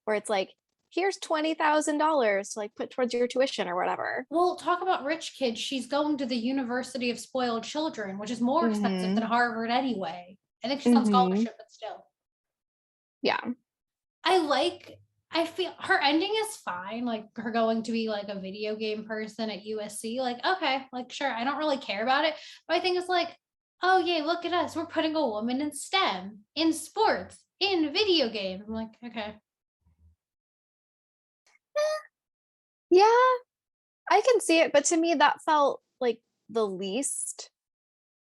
where it's like, here's $20,000 to like put towards your tuition or whatever. Well, talk about rich kids. She's going to the University of Spoiled Children, which is more expensive than Mm-hmm. Harvard anyway. I think she's on Mm-hmm. scholarship, but still. Yeah. I feel her ending is fine. Like her going to be like a video game person at USC. Like, okay, like sure. I don't really care about it. But I think it's like, oh yay, look at us. We're putting a woman in STEM, in sports, in video games. I'm like, okay. Yeah, I can see it, but to me that felt like the least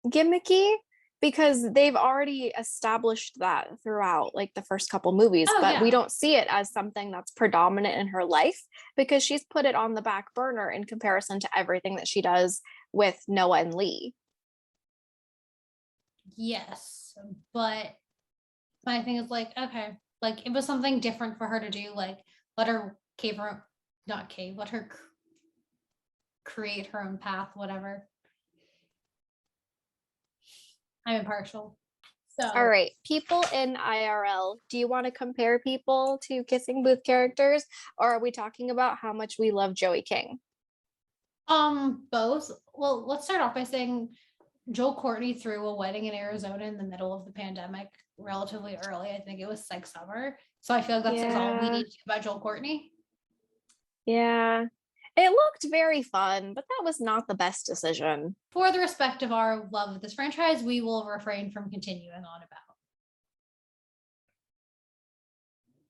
gimmicky because they've already established that throughout like the first couple movies, Oh but we yeah. don't see it as something that's predominant in her life because she's put it on the back burner in comparison to everything that she does with Noah and Lee. Yes. But my thing is like, okay, like it was something different for her to do. Like let her cave her not cave, let her create her own path, whatever. I'm impartial. So All right, people in IRL, do you want to compare people to Kissing Booth characters, or are we talking about how much we love Joey King? both. Well, let's start off by saying Joel Courtney threw a wedding in Arizona in the middle of the pandemic relatively early. I think it was like summer. So I feel like that's all we Yeah. need to know about Joel Courtney. Yeah. It looked very fun, but that was not the best decision. For the respect of our love of this franchise, we will refrain from continuing on about.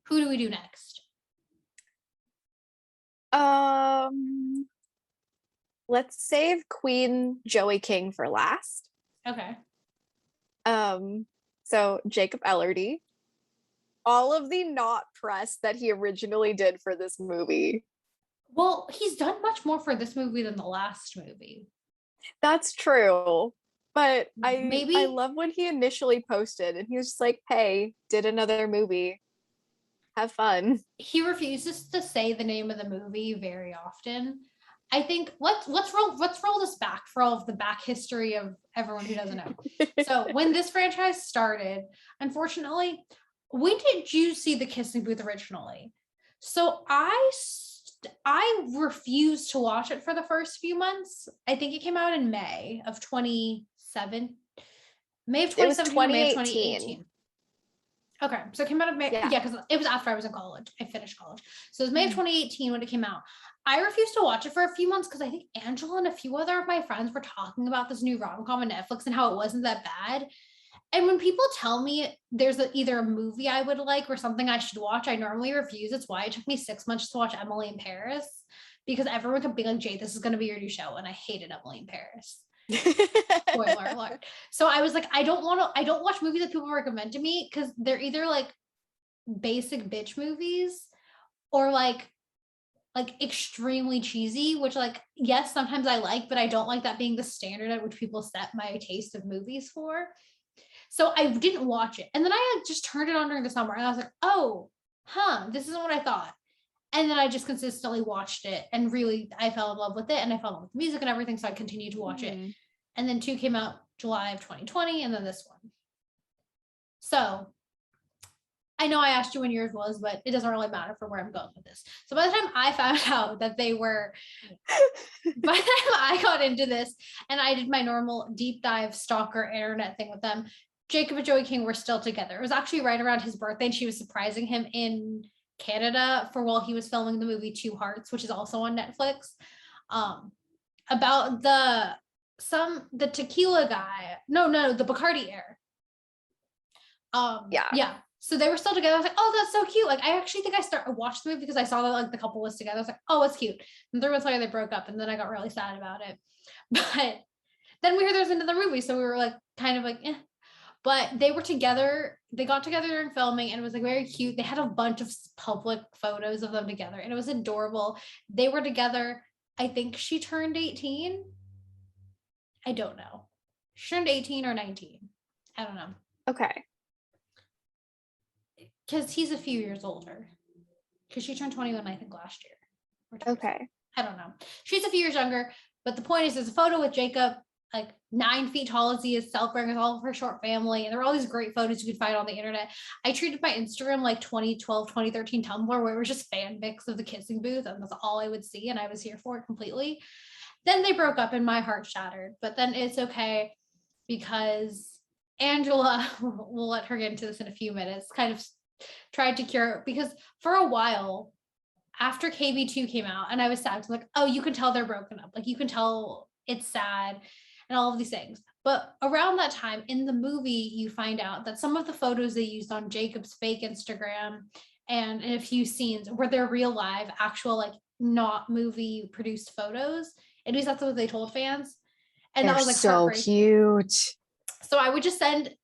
Who do we do next? Let's save Queen Joey King for last. Okay. So Jacob Elordi, all of the not press that he originally did for this movie. Well, he's done much more for this movie than the last movie. That's true. But Maybe I love when he initially posted and he was just like, hey, did another movie. Have fun. he refuses to say the name of the movie very often. I think let's roll this back for all of the back history of everyone who doesn't know. So when this franchise started, unfortunately, when did you see the Kissing Booth originally? So I refused to watch it for the first few months. I think it came out in May of 27, May of 2017 or May of 2018. Okay, so it came out of May. Yeah, because it was after I was in college. I finished college. So it was May of 2018 when it came out. I refused to watch it for a few months because I think Angela and a few other of my friends were talking about this new rom-com on Netflix and how it wasn't that bad. And when people tell me there's either a movie I would like or something I should watch, I normally refuse. It's why it took me 6 months to watch Emily in Paris, because everyone could be like, Jay, this is going to be your new show. And I hated Emily in Paris. Spoiler alert. So I was like, I don't watch movies that people recommend to me because they're either like basic bitch movies or like extremely cheesy, which like, yes, sometimes I like, but I don't like that being the standard at which people set my taste of movies for. So I didn't watch it. And then I just turned it on during the summer and I was like, oh, this isn't what I thought. And then I just consistently watched it and really I fell in love with it and I fell in love with the music and everything. So I continued to watch it. And then 2 came out July of 2020 and then this one. So I know I asked you when yours was, but it doesn't really matter for where I'm going with this. So by the time I found out that by the time I got into this and I did my normal deep dive stalker internet thing with them, Jacob and Joey King were still together. It was actually right around his birthday and she was surprising him in Canada while he was filming the movie Two Hearts, which is also on Netflix, about the tequila guy. No, the Bacardi heir. Yeah. So they were still together. I was like, oh, that's so cute. Like, I actually think I watched the movie because I saw that like the couple was together. I was like, oh, it's cute. And 3 months later they broke up and then I got really sad about it. But then we heard there's another movie. So we were like, kind of like, eh. But they got together during filming, and it was like very cute. They had a bunch of public photos of them together, and it was adorable. They were together. I think she turned 18. I don't know. She turned 18 or 19. I don't know. Okay. Because he's a few years older. Because she turned 21, I think, last year. Okay. I don't know. She's a few years younger. But the point is, there's a photo with Jacob, like 9 feet tall as he is, celebrating with all of her short family. And there were all these great photos you could find on the internet. I treated my Instagram like 2012, 2013 Tumblr, where it was just fanfics of the Kissing Booth. And that's all I would see. And I was here for it completely. Then they broke up and my heart shattered. But then it's okay because Angela, we'll let her get into this in a few minutes, kind of tried to cure it. Because for a while, after KB2 came out, and I was sad, like, oh, you can tell they're broken up. Like, you can tell it's sad and all of these things. But around that time in the movie, you find out that some of the photos they used on Jacob's fake Instagram and in a few scenes were their real live, actual, like, not movie produced photos. At least that's what they told fans. And that was like so cute. So I would just send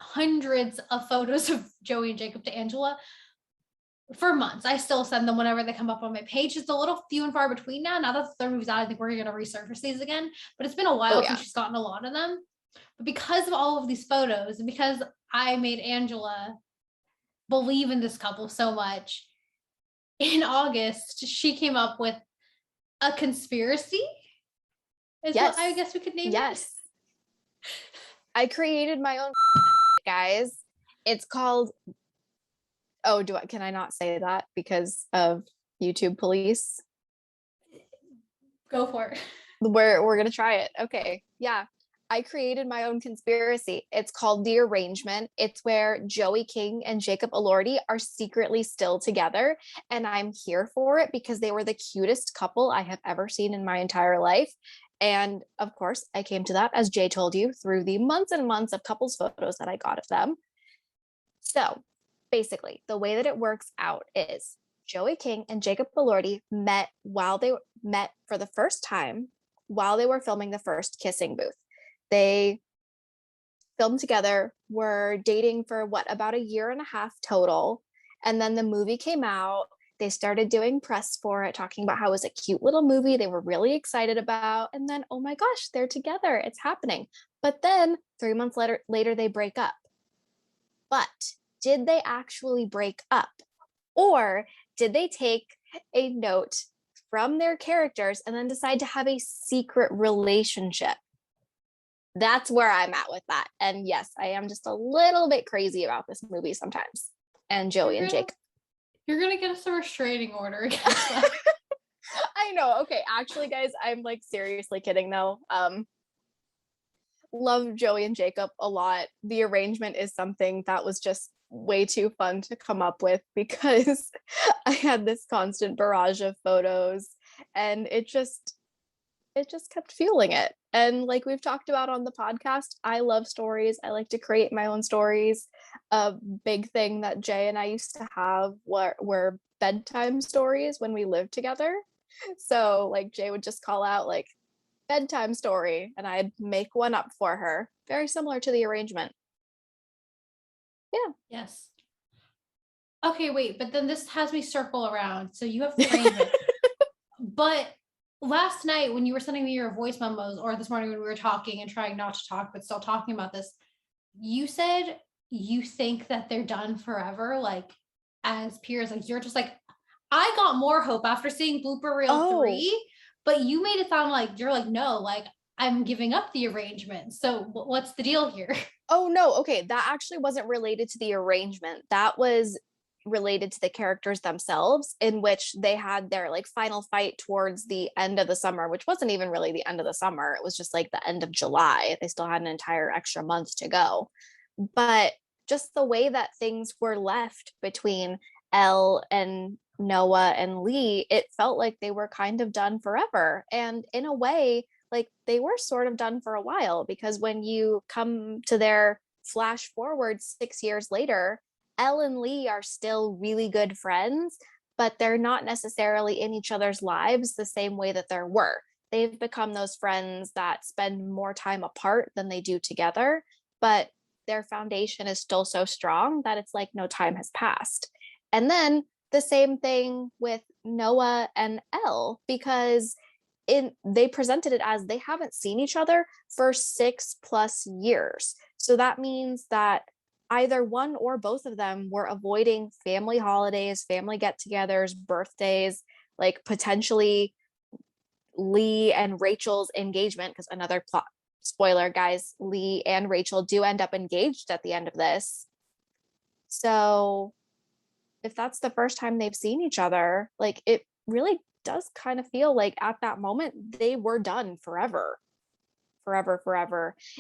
hundreds of photos of Joey and Jacob to Angela for months. I still send them whenever they come up on my page. It's a little few and far between now. Now that the third movie's out, I think we're going to resurface these again. But it's been a while since she's gotten a lot of them. But because of all of these photos, and because I made Angela believe in this couple so much, in August, she came up with a conspiracy. Is what I guess we could name it. Yes. I created my own, guys. It's called, can I not say that because of YouTube police? Go for it. We're going to try it. Okay. Yeah. I created my own conspiracy. It's called The Arrangement. It's where Joey King and Jacob Elordi are secretly still together. And I'm here for it because they were the cutest couple I have ever seen in my entire life. And of course, I came to that, as Jay told you, through the months and months of couples photos that I got of them. So basically, the way that it works out is Joey King and Jacob Elordi met for the first time while they were filming the first Kissing Booth. They filmed together, were dating for about a year and a half total. And then the movie came out. They started doing press for it, talking about how it was a cute little movie they were really excited about. And then, oh my gosh, they're together. It's happening. But then 3 months later, they break up. But did they actually break up? Or did they take a note from their characters and then decide to have a secret relationship? That's where I'm at with that. And yes, I am just a little bit crazy about this movie sometimes. And Joey and Jake. You're going to get us a restraining order against that. I know. Okay. Actually, guys, I'm like seriously kidding though. Love Joey and Jacob a lot. The Arrangement is something that was just way too fun to come up with because I had this constant barrage of photos and it just kept fueling it. And like we've talked about on the podcast, I love stories. I like to create my own stories. A big thing that Jay and I used to have were bedtime stories when we lived together. So like Jay would just call out like bedtime story and I'd make one up for her. Very similar to The Arrangement. Yeah. Yes. Okay, wait, but then this has me circle around. So you have The Arrangement. But last night when you were sending me your voice memos, or this morning when we were talking and trying not to talk but still talking about this, you said you think that they're done forever, like as peers. Like you're just like, I got more hope after seeing blooper reel 3, but you made it sound like you're like, no, like I'm giving up The Arrangement. So what's the deal here? Oh no, okay, that actually wasn't related to The Arrangement. That was related to the characters themselves, in which they had their like final fight towards the end of the summer, which wasn't even really the end of the summer. It was just like the end of July. They still had an entire extra month to go. But just the way that things were left between Elle and Noah and Lee, it felt like they were kind of done forever. And in a way, like they were sort of done for a while, because when you come to their flash forward 6 years later, Elle and Lee are still really good friends, but they're not necessarily in each other's lives the same way that there were. They've become those friends that spend more time apart than they do together. But their foundation is still so strong that it's like no time has passed. And then the same thing with Noah and Elle, because they presented it as they haven't seen each other for 6+ years. So that means that either one or both of them were avoiding family holidays, family get-togethers, birthdays, like potentially Lee and Rachel's engagement, because another plot spoiler, guys, Lee and Rachel do end up engaged at the end of this. So if that's the first time they've seen each other, like it really does kind of feel like at that moment they were done forever,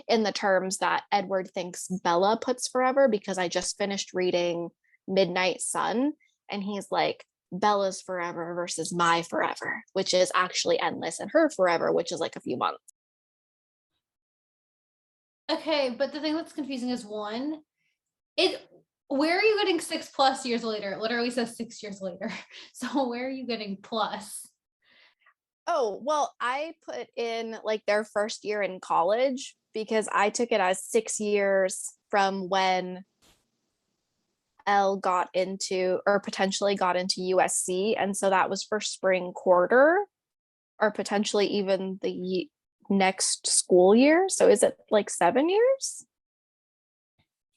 in the terms that Edward thinks Bella puts forever, because I just finished reading Midnight Sun and he's like, Bella's forever versus my forever, which is actually endless, and her forever, which is like a few months. Okay, but the thing that's confusing is one, where are you getting 6+ years later? It literally says 6 years later. So where are you getting plus? Oh, well, I put in like their first year in college because I took it as 6 years from when Elle got into, or potentially got into USC. And so that was for spring quarter, or potentially even the next school year. So is it like 7 years?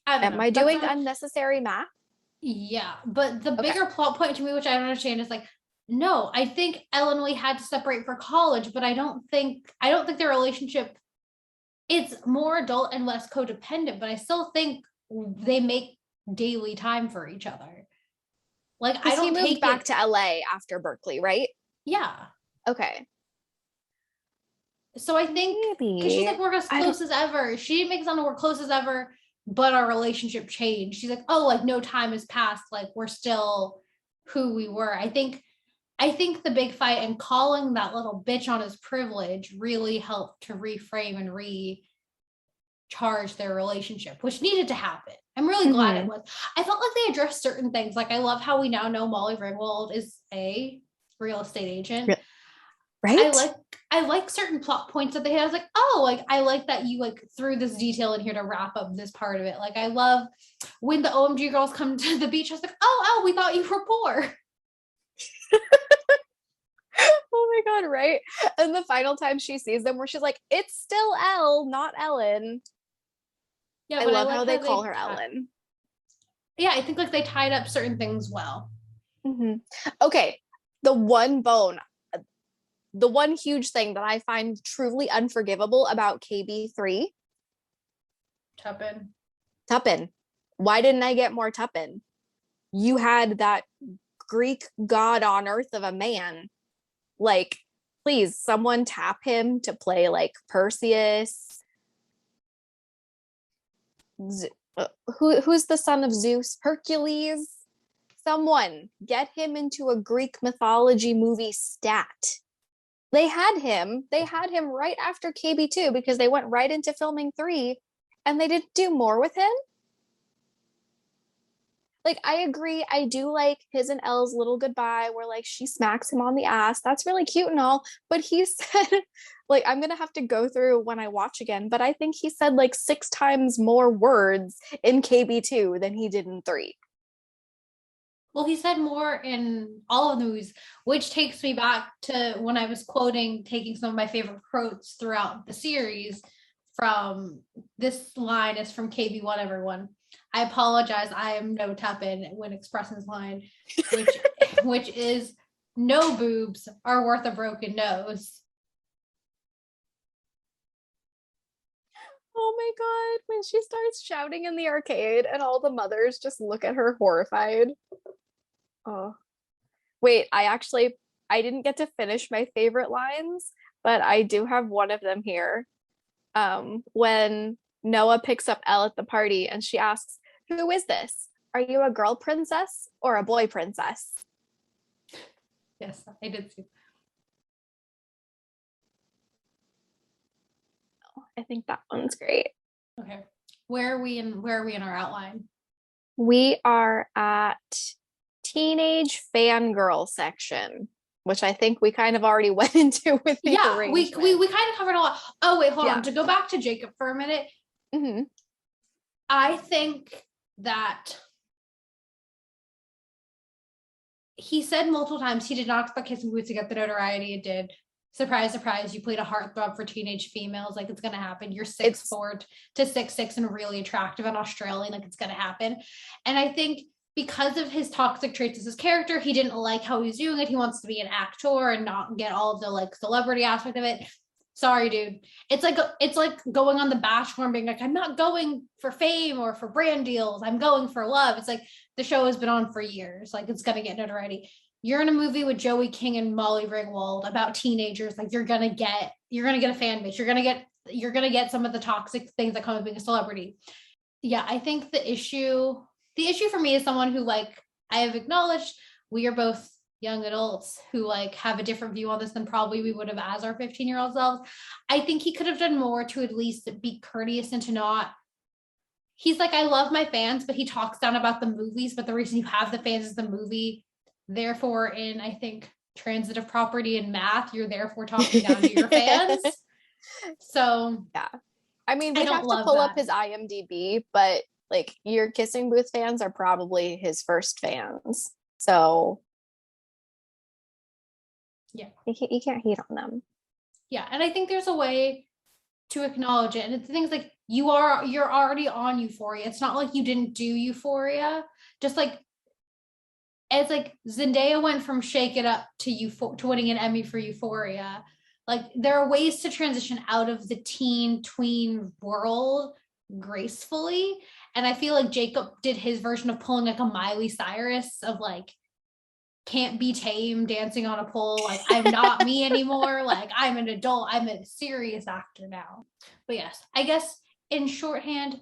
Am I doing unnecessary math? Yeah, but the bigger plot point to me, which I don't understand, is like, no, I think Elle and Lee had to separate for college, but I don't think their relationship, it's more adult and less codependent, but I still think they make daily time for each other. Like, I don't he moved back to LA after Berkeley, right? Yeah. Okay. So I think because she's like, we're as close as ever. She didn't make it sound like we're close as ever, but our relationship changed. She's like, oh, like no time has passed. Like we're still who we were. I think the big fight and calling that little bitch on his privilege really helped to reframe and recharge their relationship, which needed to happen. I'm really glad it was. I felt like they addressed certain things. Like I love how we now know Molly Ringwald is a real estate agent. Right? I like certain plot points that they had. I was like, oh, like I like that you like threw this detail in here to wrap up this part of it. Like I love when the OMG girls come to the beach. I was like, oh, we thought you were poor. Oh my God, right? And the final time she sees them where she's like, it's still Elle, not Ellen. Yeah, I love how they call her Ellen. Yeah, I think like they tied up certain things well. Okay, the one huge thing that I find truly unforgivable about KB3. Tuppen. Why didn't I get more Tuppen? You had that Greek god on earth of a man. Like, please, someone tap him to play like Perseus. Who's the son of Zeus? Hercules? Someone get him into a Greek mythology movie stat. They had him right after KB2 because they went right into filming 3 and they didn't do more with him. Like, I agree. I do like his and Elle's little goodbye where like she smacks him on the ass. That's really cute and all. But he said, like, I'm going to have to go through when I watch again. But I think he said like 6 times more words in KB2 than he did in 3. Well, he said more in all of the movies, which takes me back to when I was taking some of my favorite quotes throughout the series. From this line is from KB1, everyone. I apologize, I am no Tuppen when expressing this line, which is no boobs are worth a broken nose. Oh my God, when she starts shouting in the arcade and all the mothers just look at her horrified. Oh, wait, I didn't get to finish my favorite lines, but I do have one of them here. When Noah picks up Elle at the party and she asks, who is this? Are you a girl princess or a boy princess? Yes, I did see. I think that one's great. Okay. Where are we in our outline? We are at teenage fangirl section, which I think we kind of already went into with the arrangement. we kind of covered a lot. Oh wait, hold on. To go back to Jacob for a minute. I think that he said multiple times he did not expect Kissing Booth to get the notoriety it did. Surprise, surprise, you played a heartthrob for teenage females. Like, it's going to happen. You're 6'4" to 6'6" and really attractive and Australian. Like, it's going to happen. And I think because of his toxic traits as his character, he didn't like how he's doing it. He wants to be an actor and not get all of the like celebrity aspect of it. Sorry, dude. It's like going on The Bachelor and being like, I'm not going for fame or for brand deals. I'm going for love. It's like the show has been on for years. Like, it's going to get notoriety. You're in a movie with Joey King and Molly Ringwald about teenagers. Like, you're gonna get a fan base. You're gonna get some of the toxic things that come with being a celebrity. Yeah, I think the issue for me is someone who, like, I have acknowledged we are both young adults who like have a different view on this than probably we would have as our 15-year-old selves. I think he could have done more to at least be courteous and to not. He's like, I love my fans, but he talks down about the movies. But the reason you have the fans is the movie. Therefore, in, I think, transitive property and math, you're therefore talking down to your fans. So yeah, I mean, we have to pull up his IMDb, but like, your Kissing Booth fans are probably his first fans. So yeah, you can't hate on them. Yeah, and I think there's a way to acknowledge it. And it's things like you're already on Euphoria. It's not like you didn't do Euphoria. Just like, it's like Zendaya went from Shake It Up to winning an Emmy for Euphoria. Like, there are ways to transition out of the teen tween world gracefully. And I feel like Jacob did his version of pulling like a Miley Cyrus of like, can't be tamed, dancing on a pole. Like, I'm not me anymore. Like, I'm an adult. I'm a serious actor now. But yes, I guess in shorthand,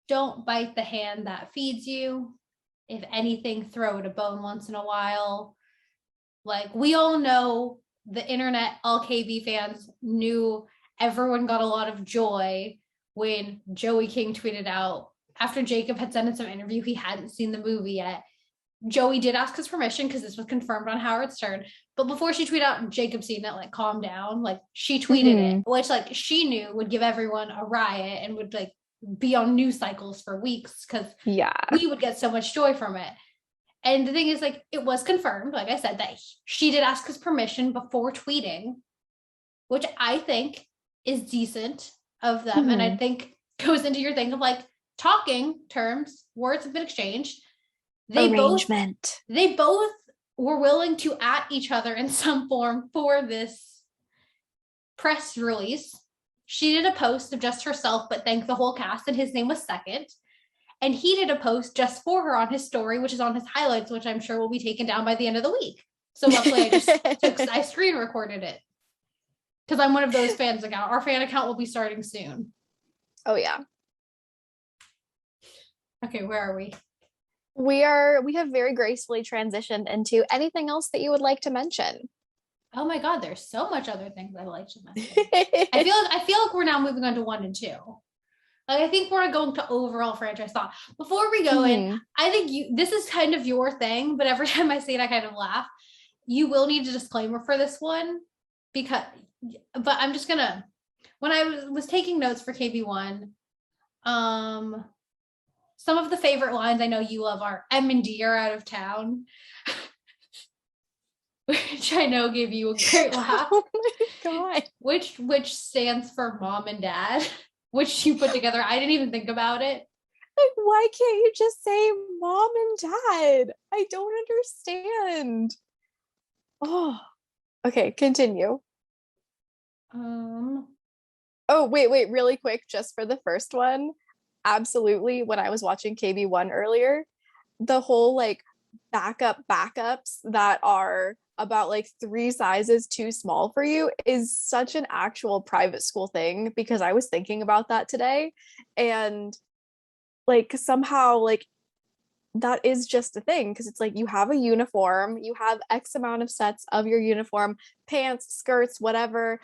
don't bite the hand that feeds you. If anything, throw it a bone once in a while. Like, we all know the internet, all KB fans knew everyone got a lot of joy when Joey King tweeted out after Jacob had said in some interview he hadn't seen the movie yet. Joey did ask his permission because this was confirmed on Howard Stern. But before she tweeted out Jacob seen it, like, calm down. Like, she tweeted it, which like she knew would give everyone a riot and would like be on news cycles for weeks because we would get so much joy from it. And the thing is, like, it was confirmed, like I said, that she did ask his permission before tweeting, which I think is decent of them. And I think goes into your thing of like talking terms, words have been exchanged. They both were willing to at each other in some form for this press release. She did a post of just herself, but thanked the whole cast, and his name was second. And he did a post just for her on his story, which is on his highlights, which I'm sure will be taken down by the end of the week. So luckily I screen recorded it. Because I'm one of those fans account. Our fan account will be starting soon. Oh yeah. Okay, where are we? We have very gracefully transitioned into anything else that you would like to mention. Oh my God, there's so much other things I'd like to mention. I feel like we're now moving on to 1 and 2. Like, I think we're going to overall franchise thought. Before we go in, I think this is kind of your thing, but every time I say it, I kind of laugh. You will need a disclaimer for this one but I'm just gonna, when I was taking notes for KB1, some of the favorite lines I know you love are M and D are out of town, which I know gave you a great laugh. Oh my God. Which stands for mom and dad, which you put together. I didn't even think about it. Like, why can't you just say mom and dad? I don't understand. Oh, okay, continue. Oh, wait, really quick, just for the first one. Absolutely, when I was watching KB1 earlier, the whole like backups that are about like 3 sizes too small for you is such an actual private school thing, because I was thinking about that today, and like somehow like that is just a thing, because it's like you have a uniform, you have X amount of sets of your uniform, pants, skirts, whatever.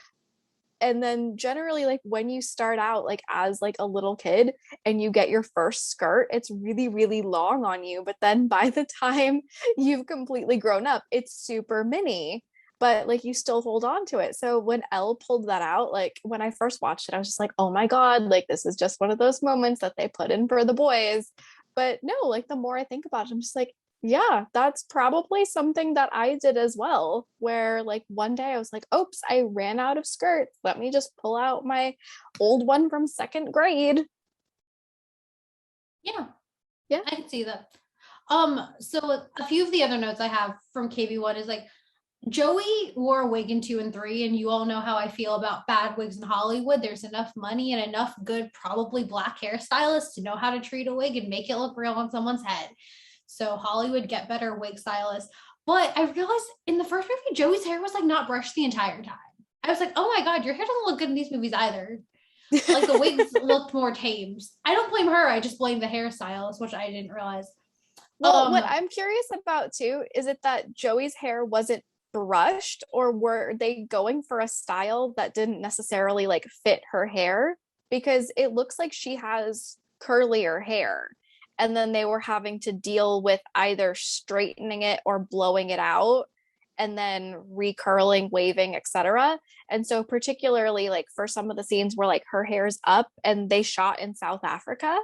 And then generally, like when you start out like as like a little kid and you get your first skirt, it's really, really long on you. But then by the time you've completely grown up, it's super mini. but like you still hold on to it. So when Elle pulled that out, like when I first watched it, I was just like, oh my God, like this is just one of those moments that they put in for the boys. But no, like the more I think about it, I'm just like, yeah, that's probably something that I did as well, where like one day I was like, oops, I ran out of skirts. Let me just pull out my old one from second grade. Yeah, Yeah. I can see that. So a few of the other notes I have from KB1 is like Joey wore a wig in 2 and 3, and you all know how I feel about bad wigs in Hollywood. There's enough money and enough good, probably black hairstylists to know how to treat a wig and make it look real on someone's head. So Hollywood, get better wig stylists. But I realized in the first movie, Joey's hair was like not brushed the entire time. I was like, oh my God, your hair doesn't look good in these movies either. Like the wigs looked more tamed. I don't blame her. I just blame the hairstylist, which I didn't realize. Well, what I'm curious about too, is it that Joey's hair wasn't brushed, or were they going for a style that didn't necessarily like fit her hair? Because it looks like she has curlier hair, and then they were having to deal with either straightening it or blowing it out and then recurling, waving, etc. And so particularly like for some of the scenes where like her hair's up and they shot in South Africa,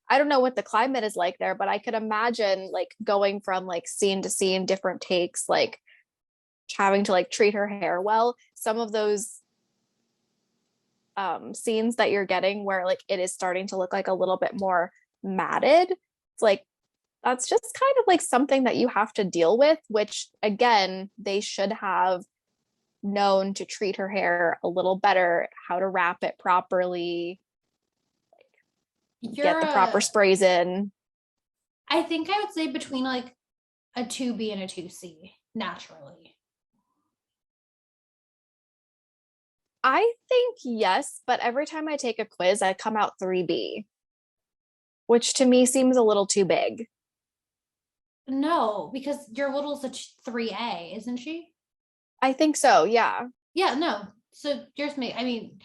I don't know what the climate is like there, but I could imagine like going from like scene to scene, different takes, like having to like treat her hair well. Some of those scenes that you're getting where like it is starting to look like a little bit more matted, it's like that's just kind of like something that you have to deal with, which again, they should have known to treat her hair a little better, how to wrap it properly, get the proper sprays in. I think I would say between like a 2B and a 2C naturally. I think yes, but every time I take a quiz, I come out 3B, which to me seems a little too big. No, because your little's a 3A, isn't she? I think so, yeah. Yeah, no. So yours I mean,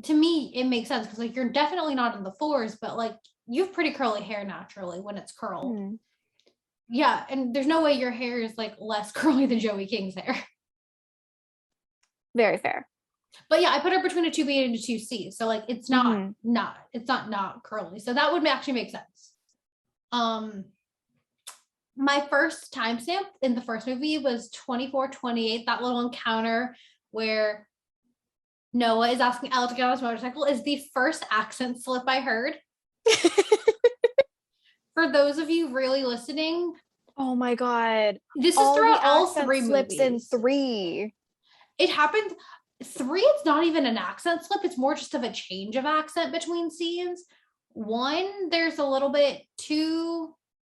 to me, it makes sense because like you're definitely not in the 4s, but like you have pretty curly hair naturally when it's curled. Mm. Yeah, and there's no way your hair is like less curly than Joey King's hair. Very fair. But yeah, I put her between a 2B and a 2C. So like it's not not curly. So that would actually make sense. My first timestamp in the first movie was 24:28, that little encounter where Noah is asking Elle to get on his motorcycle is the first accent slip I heard. For those of you really listening. Oh my God. This is throughout all 3 slips movies. In 3. It happened 3, it's not even an accent slip. It's more just of a change of accent between scenes. 1, there's a little bit. 2,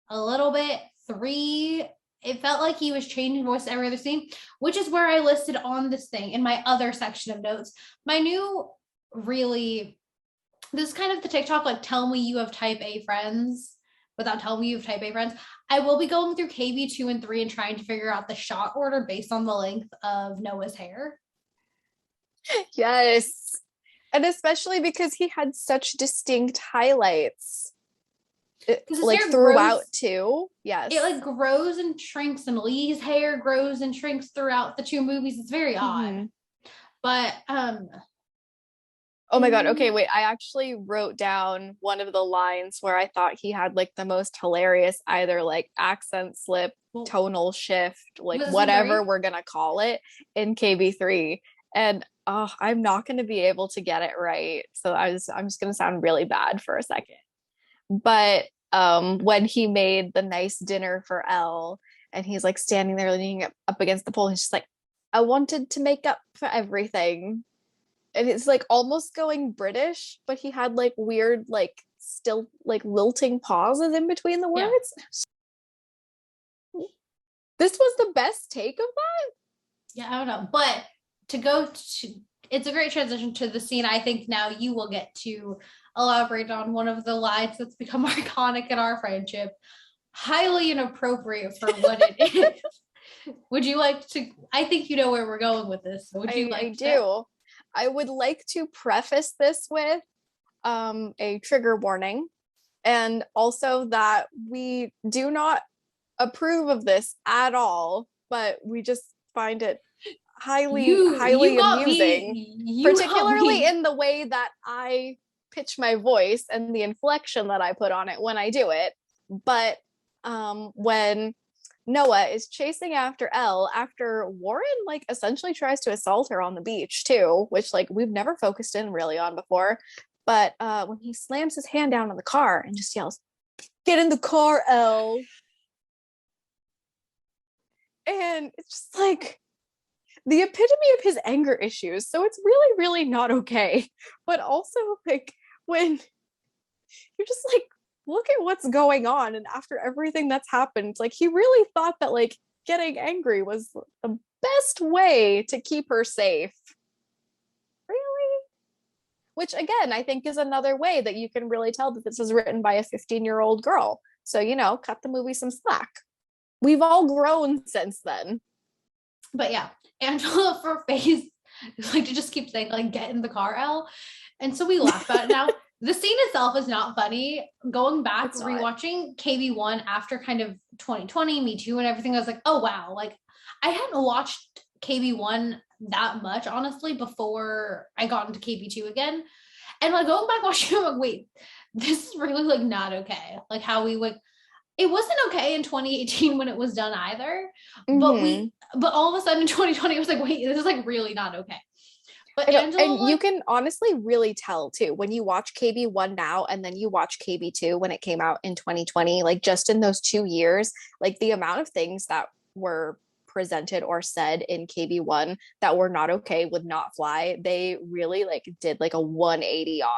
a little bit. 3, it felt like he was changing voice every other scene, which is where I listed on this thing in my other section of notes. My new this is kind of the TikTok, like tell me you have type A friends without telling me you have type A friends. I will be going through KB 2 and 3 and trying to figure out the shot order based on the length of Noah's hair. Yes. And especially because he had such distinct highlights. Like throughout too. Yes. It like grows and shrinks, and Lee's hair grows and shrinks throughout the 2 movies. It's very odd. But oh my God. Okay, wait. I actually wrote down one of the lines where I thought he had like the most hilarious either like accent slip, tonal shift, like whatever we're gonna call it in KB3. And I'm not gonna be able to get it right. So I'm just gonna sound really bad for a second. But when he made the nice dinner for Elle and he's like standing there leaning up against the pole, he's just like, I wanted to make up for everything. And it's like almost going British, but he had like weird, like still like lilting pauses in between the words. Yeah. This was the best take of that? Yeah, I don't know. But it's a great transition to the scene. I think now you will get to elaborate on one of the lines that's become iconic in our friendship. Highly inappropriate for what it is. Would you like to? I think you know where we're going with this. Would you like to? I do. I would like to preface this with a trigger warning, and also that we do not approve of this at all, but we just find it highly you got amusing, me. particularly in the way that I pitch my voice and the inflection that I put on it when I do it. But when Noah is chasing after Elle after Warren like essentially tries to assault her on the beach too, which like we've never focused in really on before. But when he slams his hand down on the car and just yells, "Get in the car, Elle." And it's just like the epitome of his anger issues. So it's really, really not okay. But also like when you're just like, look at what's going on. And after everything that's happened, like he really thought that like getting angry was the best way to keep her safe. Really? Which again, I think is another way that you can really tell that this is written by a 15-year-old girl. So, you know, cut the movie some slack. We've all grown since then. But yeah, Angela for face like to just keep saying like get in the car, Elle. And so we laugh about it. Now the scene itself is not funny. Going back, rewatching KB1 after kind of 2020, Me Too and everything, I was like, oh wow, like I hadn't watched KB1 that much honestly before I got into KB2 again. And like going back watching, I'm like, wait, this is really like not okay. Like how we would, it wasn't okay in 2018 when it was done either. But all of a sudden in 2020, it was like, wait, this is like really not okay. But Angela, and you can honestly really tell too when you watch KB1 now and then you watch KB2 when it came out in 2020, like just in those 2 years, like the amount of things that were presented or said in KB1 that were not okay, would not fly. They really like did like a 180 on.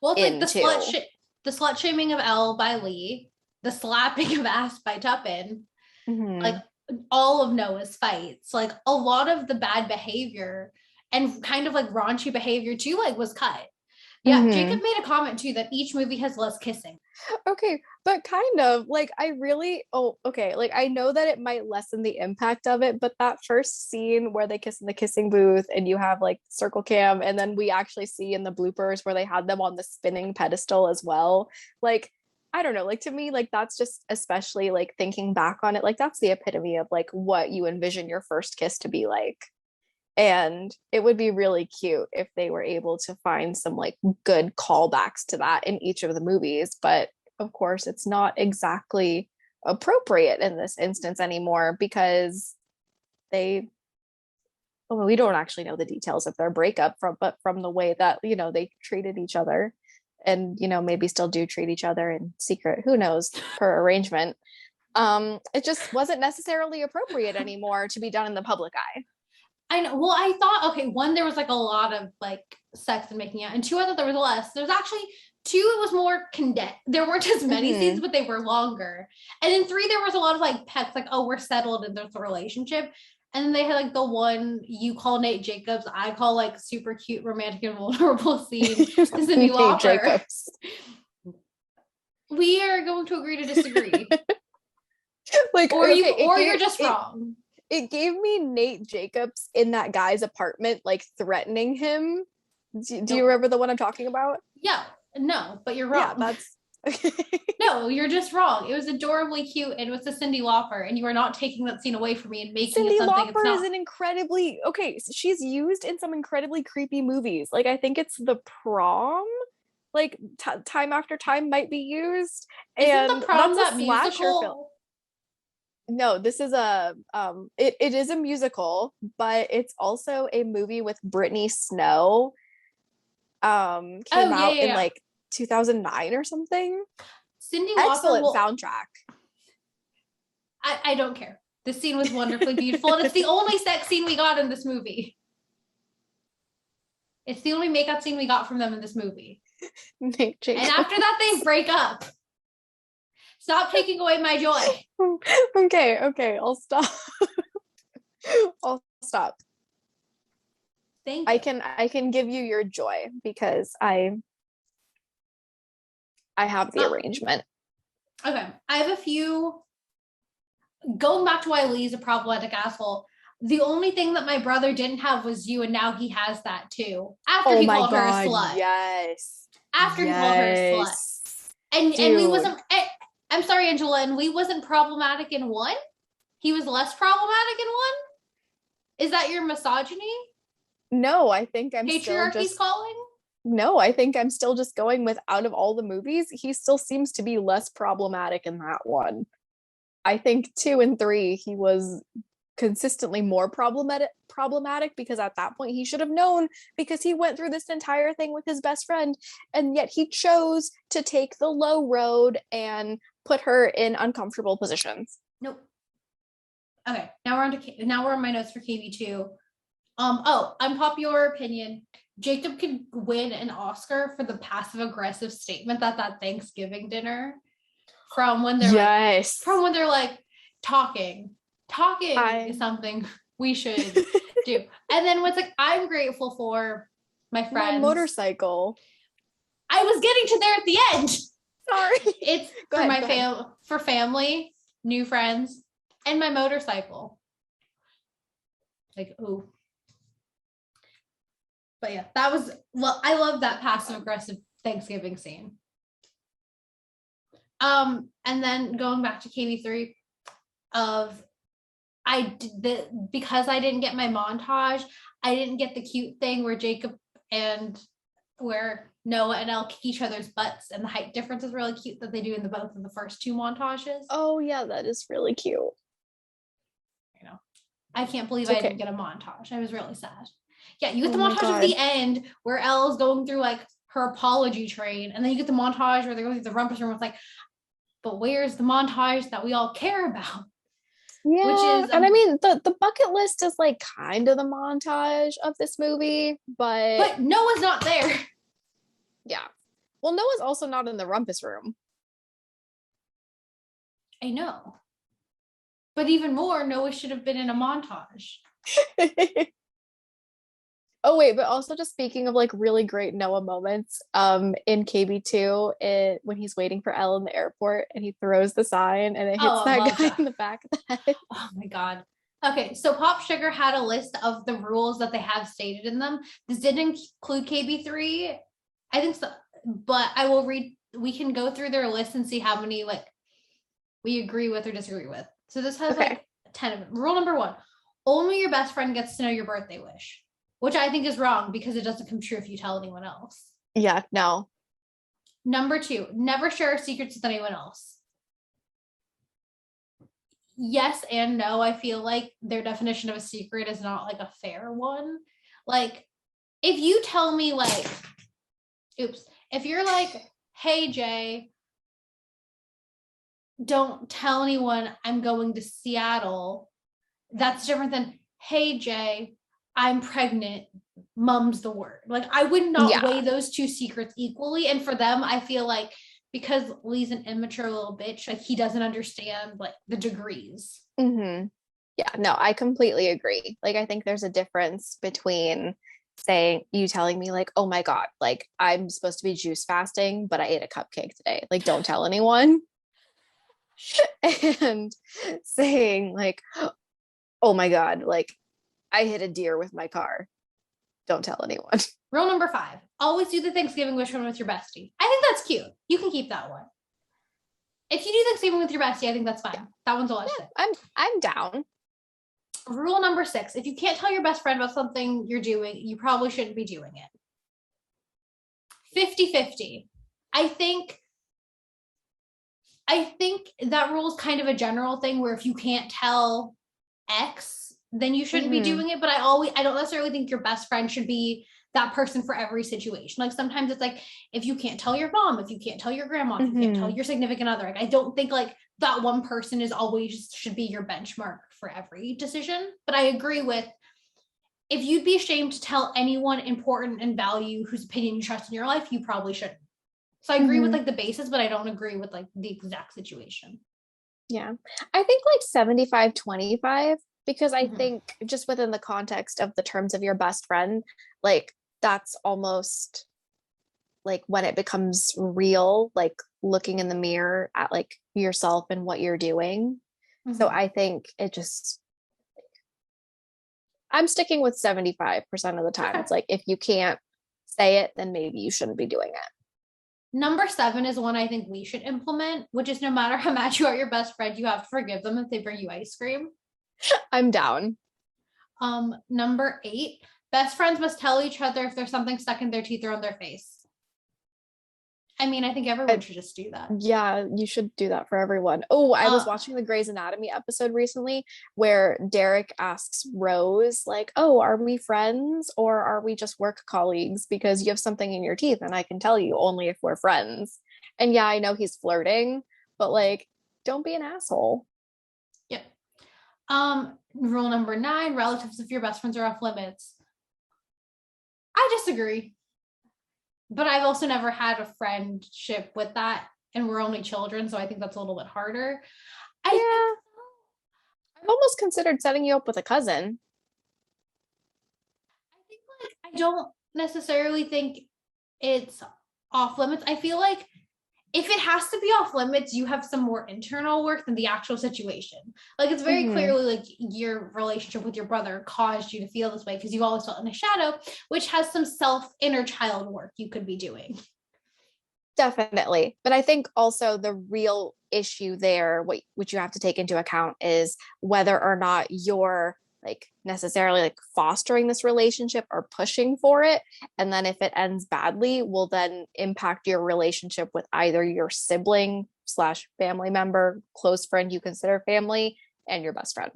Well, it's like the slut shaming of Elle by Lee, the slapping of ass by Tuppen, like all of Noah's fights, like a lot of the bad behavior and kind of like raunchy behavior too, like was cut. Yeah, Jacob made a comment too that each movie has less kissing. Okay, but kind of like like I know that it might lessen the impact of it, but that first scene where they kiss in the kissing booth and you have like circle cam, and then we actually see in the bloopers where they had them on the spinning pedestal as well. Like, I don't know, like to me, like that's just, especially like thinking back on it, like that's the epitome of like what you envision your first kiss to be like. And it would be really cute if they were able to find some like good callbacks to that in each of the movies. But of course, it's not exactly appropriate in this instance anymore because we don't actually know the details of their breakup but from the way that, you know, they treated each other and, you know, maybe still do treat each other in secret, who knows, per arrangement. It just wasn't necessarily appropriate anymore to be done in the public eye. I know. Well, I thought, okay, one, there was like a lot of like sex and making out, and two, I thought there was less. There's actually two, it was more condensed. There weren't as many scenes, but they were longer. And then three, there was a lot of like pets, like, oh, we're settled in this relationship. And then they had like the one you call Nate Jacobs, I call like super cute, romantic, and vulnerable scene. Cindy Lauper. We are going to agree to disagree. Like, or you're just wrong. It gave me Nate Jacobs in that guy's apartment, like threatening him. Do you remember the one I'm talking about? Yeah, no, but you're wrong. Yeah, that's no, you're just wrong. It was adorably cute, and it was a Cindy Lauper, and you are not taking that scene away from me and making Cindy it something Lauper it's not. Is an incredibly she's used in some incredibly creepy movies. Like I think it's The Prom. Like time after time might be used. Isn't The Prom that musical? Film. No, this is it is a musical, but it's also a movie with Brittany Snow. Came out in like 2009 or something. Cindy Lauper. Excellent soundtrack. I don't care. This scene was wonderfully beautiful, and it's the only sex scene we got in this movie. It's the only makeup scene we got from them in this movie. Nate Jacobs. And after that, they break up. Stop taking away my joy. Okay, I'll stop. I'll stop. Thank you. I can give you your joy because I have the arrangement. Okay. I have a few. Going back to why Lee's a problematic asshole, the only thing that my brother didn't have was you, and now he has that too. After he called her a slut. Yes. After he called her a slut. And Lee wasn't, I'm sorry, Angela, and Lee wasn't problematic in one? He was less problematic in one? Is that your misogyny? No, I think I'm still Patriarchy's calling? No, I think I'm still just going with, out of all the movies, he still seems to be less problematic in that one. I think 2 and 3, he was consistently more problematic because at that point he should have known, because he went through this entire thing with his best friend, and yet he chose to take the low road and put her in uncomfortable positions. Nope. Okay, now we're on my notes for KV2. Unpopular opinion. Jacob could win an Oscar for the passive aggressive statement at that Thanksgiving dinner. From when they're like talking is something we should do. And then what's like, I'm grateful for my friends. My motorcycle. I was getting to there at the end. Sorry. It's for family, new friends, and my motorcycle. Like, ooh. But yeah, I love that passive aggressive Thanksgiving scene. And then going back to KV3 because I didn't get my montage, I didn't get the cute thing where Jacob and where Noah and Elle kick each other's butts, and the height difference is really cute that they do in both of the first 2 montages. Oh yeah, that is really cute. I can't believe I didn't get a montage. I was really sad. Yeah, you get the montage at the end where Elle's going through like her apology train, and then you get the montage where they're going through the rumpus room. It's like, but where's the montage that we all care about? Yeah, which is, and I mean, the bucket list is like kind of the montage of this movie, but Noah's not there. Yeah, well, Noah's also not in the rumpus room. I know, but even more, Noah should have been in a montage. Oh wait, but also just speaking of like really great Noah moments, in KB2, when he's waiting for Elle in the airport and he throws the sign and it hits that guy in the back of the head. Oh my God. Okay, so Pop Sugar had a list of the rules that they have stated in them. This didn't include KB3. I think so, but I will read, we can go through their list and see how many like we agree with or disagree with. So this has like 10 of them. Rule number 1, only your best friend gets to know your birthday wish. Which I think is wrong because it doesn't come true if you tell anyone else. Yeah, no. Number 2, never share secrets with anyone else. Yes and no. I feel like their definition of a secret is not like a fair one. Like, if you tell me like, if you're like, hey, Jay, don't tell anyone I'm going to Seattle, that's different than, hey, Jay, I'm pregnant, mum's the word. Like, I would not weigh those 2 secrets equally. And for them, I feel like because Lee's an immature little bitch, like he doesn't understand like the degrees. Mm-hmm. Yeah, no, I completely agree. Like, I think there's a difference between telling me like, oh my God, like I'm supposed to be juice fasting, but I ate a cupcake today. Like, don't tell anyone. And saying like, oh my God, like I hit a deer with my car. Don't tell anyone. Rule number 5, always do the Thanksgiving wish one with your bestie. I think that's cute. You can keep that one. If you do Thanksgiving with your bestie, I think that's fine. That one's a lot. I'm down. Rule number 6, if you can't tell your best friend about something you're doing, you probably shouldn't be doing it. 50-50. I think that rule is kind of a general thing where if you can't tell X, then you shouldn't be doing it. But I don't necessarily think your best friend should be that person for every situation. Like sometimes it's like, if you can't tell your mom, if you can't tell your grandma, if you can't tell your significant other, like, I don't think like that one person is always should be your benchmark for every decision. But I agree with, if you'd be ashamed to tell anyone important and value whose opinion you trust in your life, you probably shouldn't. So I agree with like the basis, but I don't agree with like the exact situation. Yeah. I think like 75-25, because I think just within the context of the terms of your best friend, like that's almost like when it becomes real, like looking in the mirror at like yourself and what you're doing. So I think I'm sticking with 75% of the time. It's like, if you can't say it, then maybe you shouldn't be doing it. Number 7 is one I think we should implement, which is no matter how mad you are your best friend, you have to forgive them if they bring you ice cream. I'm down. Number 8, best friends must tell each other if there's something stuck in their teeth or on their face. I mean, I think everyone should just do that. Yeah, you should do that for everyone. Oh, I was watching the Grey's Anatomy episode recently where Derek asks Rose, like, oh, are we friends or are we just work colleagues? Because you have something in your teeth and I can tell you only if we're friends. And yeah, I know he's flirting, but like, don't be an asshole. Yep. Rule number 9, relatives of your best friends are off limits. I disagree. But I've also never had a friendship with that, and we're only children, so I think that's a little bit harder. I've almost considered setting you up with a cousin. I think I don't necessarily think it's off limits. I feel like if it has to be off limits, you have some more internal work than the actual situation. Like, it's very clearly like your relationship with your brother caused you to feel this way because you always felt in a shadow, which has some inner child work you could be doing. Definitely. But I think also the real issue there, which you have to take into account, is whether or not you're like necessarily like fostering this relationship or pushing for it. And then if it ends badly, will then impact your relationship with either your sibling / family member, close friend you consider family, and your best friend.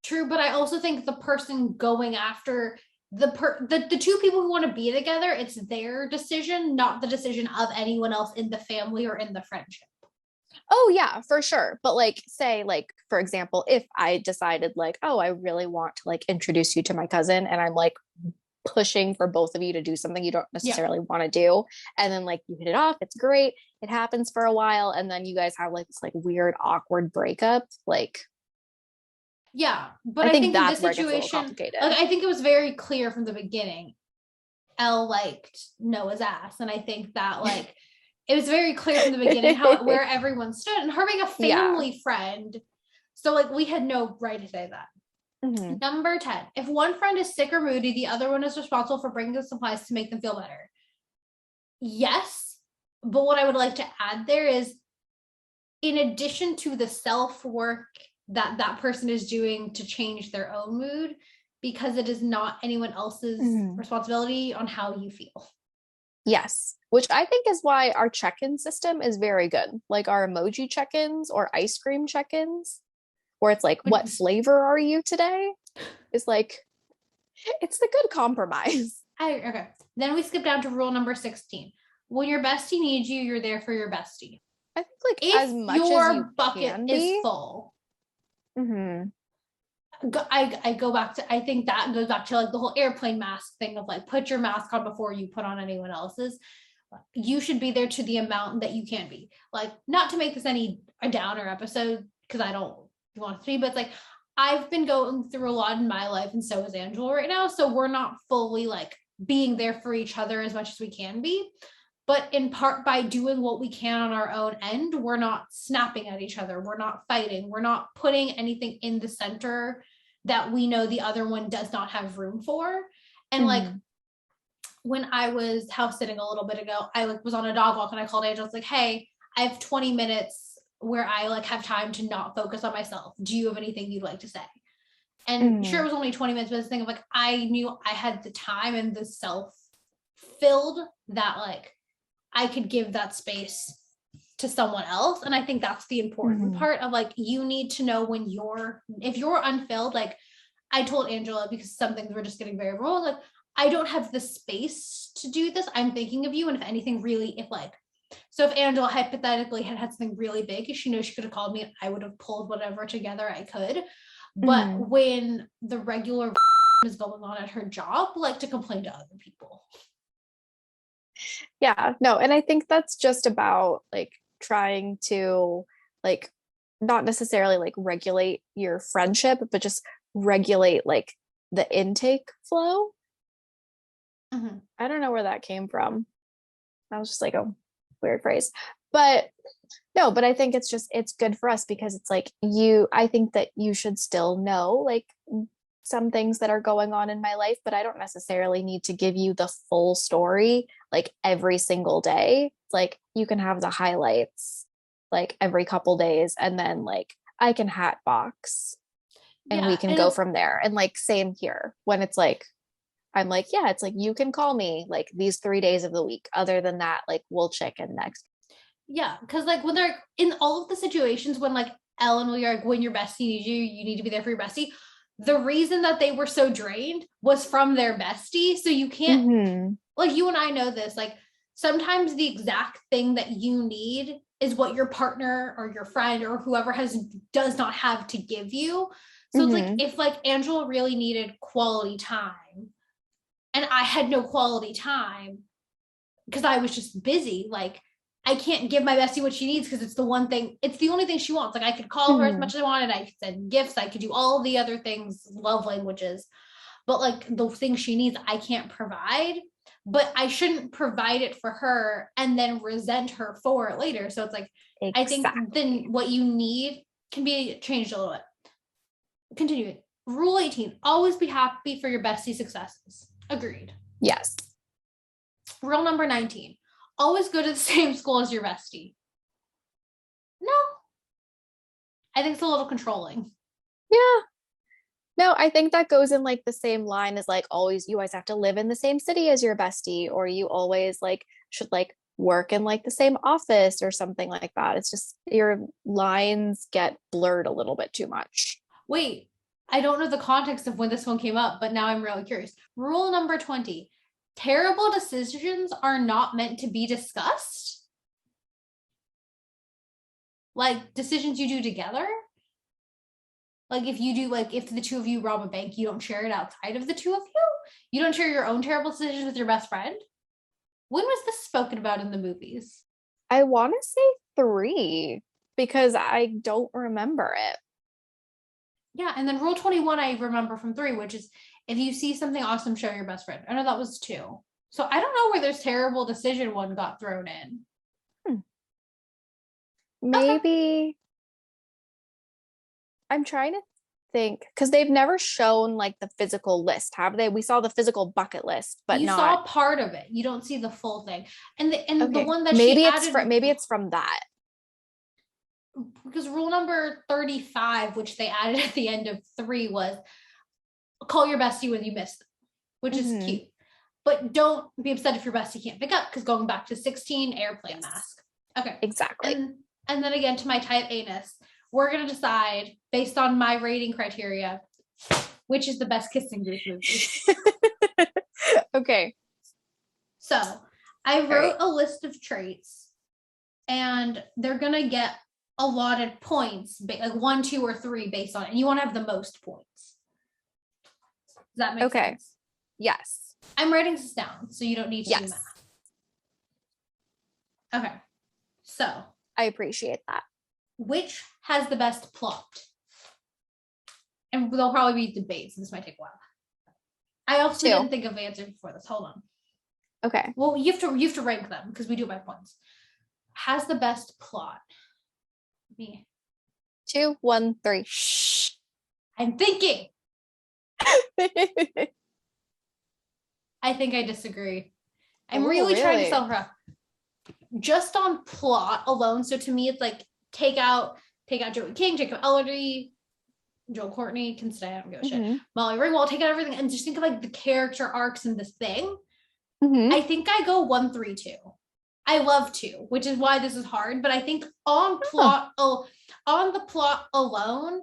True, but I also think the person going after the two people who want to be together, it's their decision, not the decision of anyone else in the family or in the friendship. Oh yeah, for sure. But like, say like, for example, if I decided like, oh, I really want to like introduce you to my cousin and I'm like pushing for both of you to do something you don't necessarily want to do. And then like you hit it off, it's great. It happens for a while. And then you guys have like this like weird, awkward breakup. Like, yeah, but I think that's in this situation, complicated. Like, I think it was very clear from the beginning. Elle liked Noah's ass. And I think that like, it was very clear from the beginning where everyone stood, and her being a family friend. So like we had no right to say that. Number 10, if one friend is sick or moody, the other one is responsible for bringing the supplies to make them feel better. Yes, but what I would like to add there is, in addition to the self-work that person is doing to change their own mood, because it is not anyone else's responsibility on how you feel. Yes, which I think is why our check-in system is very good. Like our emoji check-ins or ice cream check-ins, where it's like, what flavor are you today? It's like, it's the good compromise. Okay. Then we skip down to rule number 16. When your bestie needs you, you're there for your bestie. I think like if as much as your bucket is full. I go back to, I think that goes back to like the whole airplane mask thing of like, put your mask on before you put on anyone else's. You should be there to the amount that you can be. Like, not to make this a downer episode, because I don't want it to be, but it's like, I've been going through a lot in my life, and so is Angela right now. So we're not fully like being there for each other as much as we can be. But in part, by doing what we can on our own end, we're not snapping at each other. We're not fighting. We're not putting anything in the center that we know the other one does not have room for. And like, when I was house sitting a little bit ago, I like was on a dog walk and I called Angela. I was like, hey, I have 20 minutes where I like have time to not focus on myself. Do you have anything you'd like to say? And sure, it was only 20 minutes, but this thing of like, I knew I had the time and the self filled that like I could give that space to someone else. And I think that's the important part of like, you need to know when if you're unfilled. Like, I told Angela, because some things were just getting very raw, like, I don't have the space to do this. I'm thinking of you. And if anything so if Angela hypothetically had something really big, she knows she could have called me and I would have pulled whatever together I could. But when the regular is going on at her job, like, to complain to other people. Yeah, no. And I think that's just about like trying to like, not necessarily like regulate your friendship, but just regulate like the intake flow. I don't know where that came from. That was just like a weird phrase, but no, but I think it's good for us because it's like I think that you should still know like some things that are going on in my life, but I don't necessarily need to give you the full story like every single day. Like, you can have the highlights like every couple days, and then like I can hat box. and we can go from there. And like, same here when it's like, I'm like, yeah, it's like, you can call me like these 3 days of the week. Other than that, like, we'll check in next. Yeah. Cause like when they're in all of the situations when like Ellen will be like, when your bestie needs you, you need to be there for your bestie. The reason that they were so drained was from their bestie. So you can't, like, you and I know this, like, sometimes the exact thing that you need is what your partner or your friend or whoever does not have to give you. So it's like, if like Angela really needed quality time and I had no quality time because I was just busy, like, I can't give my bestie what she needs because it's the only thing she wants. Like, I could call her as much as I wanted. I could send gifts. I could do all the other things, love languages. But like the thing she needs, I can't provide. But I shouldn't provide it for her and then resent her for it later. So it's like, I think then what you need can be changed a little bit. Continuing. Rule 18, always be happy for your bestie successes. Agreed. Yes. Rule number 19. Always go to the same school as your bestie. No. I think it's a little controlling. Yeah. No, I think that goes in like the same line as like you always have to live in the same city as your bestie, or you always like should like work in like the same office or something like that. It's just your lines get blurred a little bit too much. Wait, I don't know the context of when this one came up, but now I'm really curious. Rule number 20. Terrible decisions are not meant to be discussed. Like decisions you do together. Like if the two of you rob a bank, you don't share it outside of the two of you. You don't share your own terrible decisions with your best friend. When was this spoken about in the movies? I want to say 3 because I don't remember it. Yeah, and then rule 21 I remember from 3, which is if you see something awesome, show your best friend. I know that was 2. So I don't know where this terrible decision one got thrown in. Maybe. Okay. I'm trying to think because they've never shown like the physical list, have they? We saw the physical bucket list, but you saw part of it. You don't see the full thing. And the one that maybe it's from that. Because rule number 35, which they added at the end of 3, was call your bestie when you miss them, which is cute. But don't be upset if your bestie can't pick up, because going back to 16, airplane mask. Okay. Exactly. And then again, to my type A-ness, we're going to decide, based on my rating criteria, which is the best Kissing Booth movie. Okay. So I wrote a list of traits, and they're going to get allotted points, like 1, 2, or 3 based on it. And you want to have the most points. Does that make sense? Yes. I'm writing this down, so you don't need to do math. Okay. So. I appreciate that. Which has the best plot? And there'll probably be debates. This might take a while. I also didn't think of answers before this. Hold on. Okay. Well, you have to rank them because we do it by points. Has the best plot? Me. 2, 1, 3. Shh. I'm thinking. I think I disagree. I'm really trying to sell her up. Just on plot alone. So to me, it's like take out Joey King, Jacob Elordi, Joel Courtney can stay. I don't give a shit. Molly Ringwald, take out everything and just think of like the character arcs in this thing. I think I go 1, 3, 2. I love 2, which is why this is hard. But I think on the plot alone,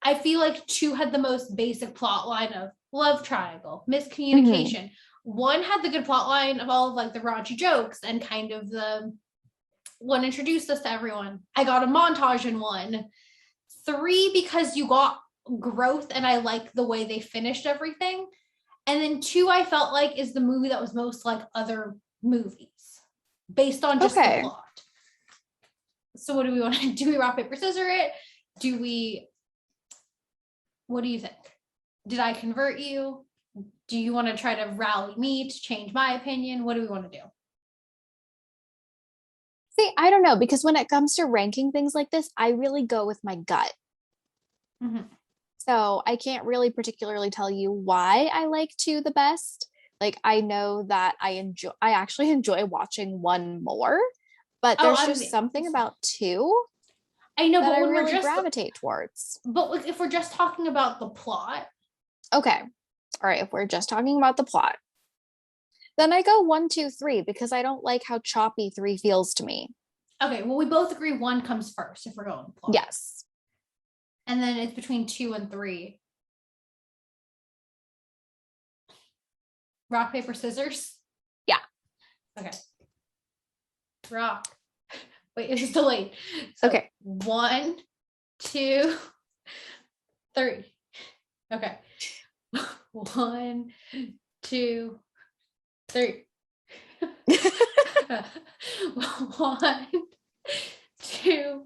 I feel like 2 had the most basic plot line of love triangle, miscommunication. 1 had the good plot line of all of like the raunchy jokes and kind of the one introduced us to everyone. I got a montage in 1. 3 because you got growth and I like the way they finished everything. And then 2 I felt like is the movie that was most like other movies based on just the plot. So what do we want to do? We rock, paper, scissors it? What do you think? Did I convert you? Do you want to try to rally me to change my opinion? What do we want to do? See, I don't know, because when it comes to ranking things like this, I really go with my gut. So I can't really particularly tell you why I like 2 the best. Like, I know that I actually enjoy watching 1 more, but there's just something about 2. I know, that but I when really we're just gravitate towards. But like, if we're just talking about the plot. Okay. All right. If we're just talking about the plot, then I go 1, 2, 3 because I don't like how choppy 3 feels to me. Okay, well, we both agree 1 comes first if we're going plot. Yes. And then it's between 2 and 3. Rock, paper, scissors? Yeah. Okay. Rock. Wait, it's delayed. So okay. 1, 2, 3. Okay. 1, 2, 3. 1, 2,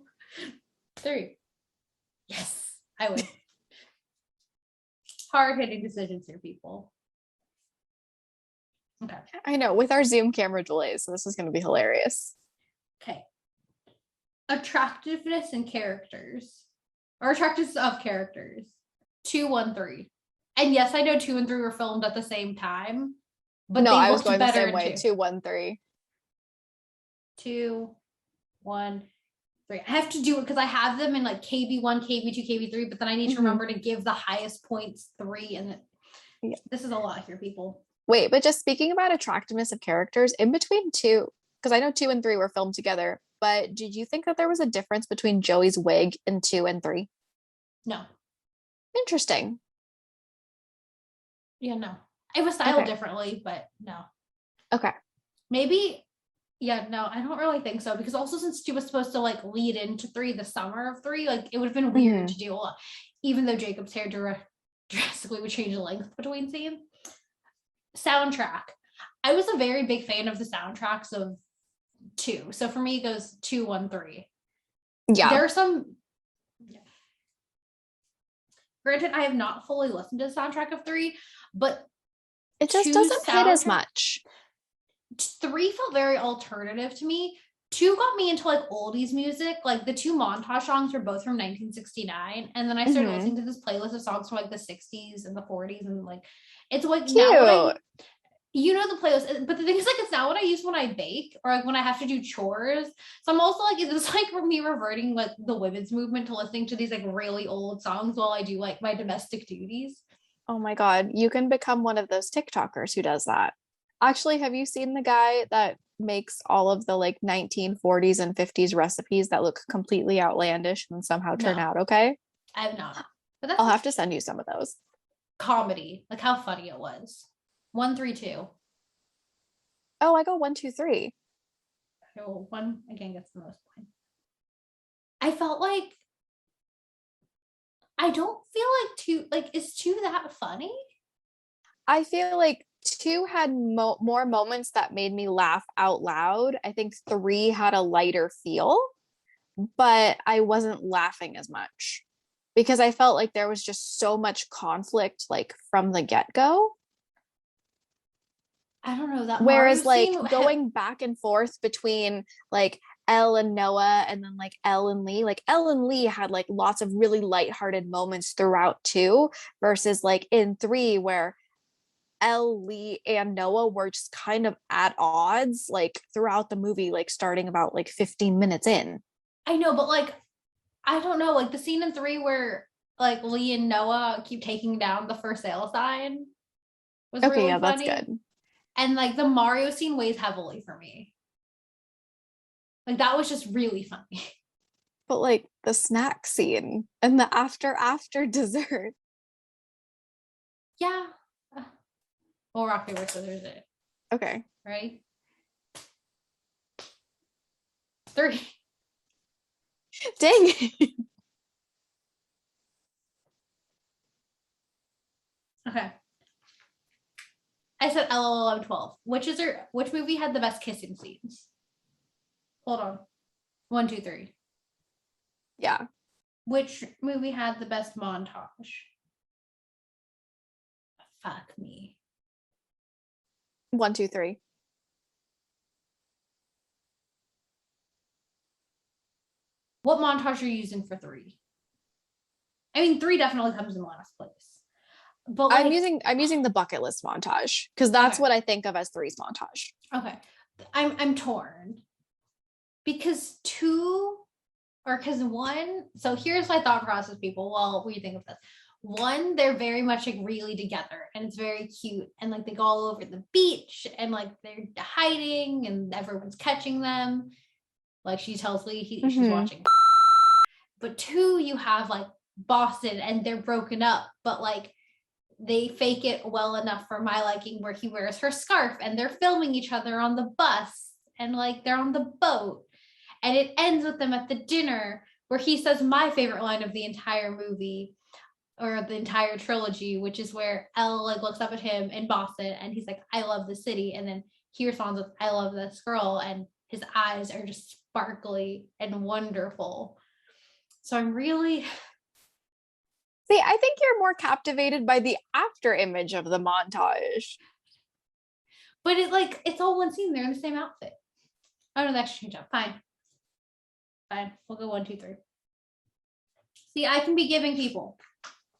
3. Yes, I win. Hard-hitting decisions here, people. Okay. I know, with our Zoom camera delays, so this is going to be hilarious. Okay. Attractiveness and characters. Or attractiveness of characters. 2, 1, 3. And yes, I know 2 and 3 were filmed at the same time. But no, they I was looked going the better same way. 2. 2, 1, 3. 2, 1, 3. I have to do it because I have them in like KB1, KB2, KB3, but then I need to remember to give the highest points 3. And this is a lot here, people. Wait, but just speaking about attractiveness of characters, in between 2, because I know 2 and 3 were filmed together, but did you think that there was a difference between Joey's wig in 2 and 3? No. Interesting. Yeah, no. It was styled differently, but no. Okay. Maybe, yeah, no, I don't really think so. Because also since 2 was supposed to like lead into 3, the summer of 3, like it would have been weird to do a lot. Even though Jacob's hair drastically would change the length between scenes. Soundtrack. I was a very big fan of the soundtracks of 2. So for me, it goes 2, 1, 3. Yeah. There are some. Yeah. Granted, I have not fully listened to the soundtrack of 3, but it just doesn't hit as much. 3 felt very alternative to me. 2 got me into like oldies music. Like the 2 montage songs were both from 1969, and then I started listening to this playlist of songs from like the 60s and the 40s, and like it's like cute. Now you know the playlist, but the thing is like it's not what I use when I bake or like when I have to do chores. So I'm also like it's like for me reverting like the women's movement to listening to these like really old songs while I do like my domestic duties. Oh my God, you can become one of those TikTokers who does that. Actually, have you seen the guy that makes all of the like 1940s and 50s recipes that look completely outlandish and somehow turn out okay? I have not. But that's I'll have to send you some of those. Comedy, like how funny it was. 1, 3, 2. Oh, I go 1, 2, 3. So 1 again gets the most points. I felt like I don't feel like 2, like is 2 that funny? I feel like 2 had more moments that made me laugh out loud. I think 3 had a lighter feel, but I wasn't laughing as much because I felt like there was just so much conflict like from the get-go. I don't know that. Whereas like going back and forth between like Elle and Noah and then like Elle and Lee, like Elle and Lee had like lots of really lighthearted moments throughout 2 versus like in 3 where Elle, Lee, and Noah were just kind of at odds like throughout the movie, like starting about like 15 minutes in. I know, but like I don't know, like the scene in 3 where like Lee and Noah keep taking down the for sale sign was really funny. That's good. And like the Mario scene weighs heavily for me. Like that was just really funny. But like the snack scene and the after dessert. Yeah. Well, rock, paper, scissors it. Okay. Right? 3. Dang it. Okay. I said LOL, I'm 12. Which movie had the best kissing scenes? Hold on. 1, 2, 3. Yeah. Which movie had the best montage? Fuck me. 1, 2, 3. What montage are you using for 3? I mean, 3 definitely comes in last place. But like, I'm using the bucket list montage because that's what I think of as 3's montage. Okay. I'm torn. Because 2 or because one, so here's my thought process, people. Well, what do you think of this? One, they're very much like really together and it's very cute. And like they go all over the beach and like they're hiding and everyone's catching them. Like she tells Lee she's watching. But two, you have like Boston and they're broken up, but like they fake it well enough for my liking where he wears her scarf and they're filming each other on the bus and like they're on the boat. And it ends with them at the dinner where he says my favorite line of the entire movie or the entire trilogy, which is where Elle like looks up at him in Boston and he's like, I love the city. And then he responds with, I love this girl. And his eyes are just sparkly and wonderful. So I'm really... See, I think you're more captivated by the after image of the montage. But it's all one scene. They're in the same outfit. Oh no, that's changed up. Fine. We'll go 1, 2, 3. See, I can be giving people.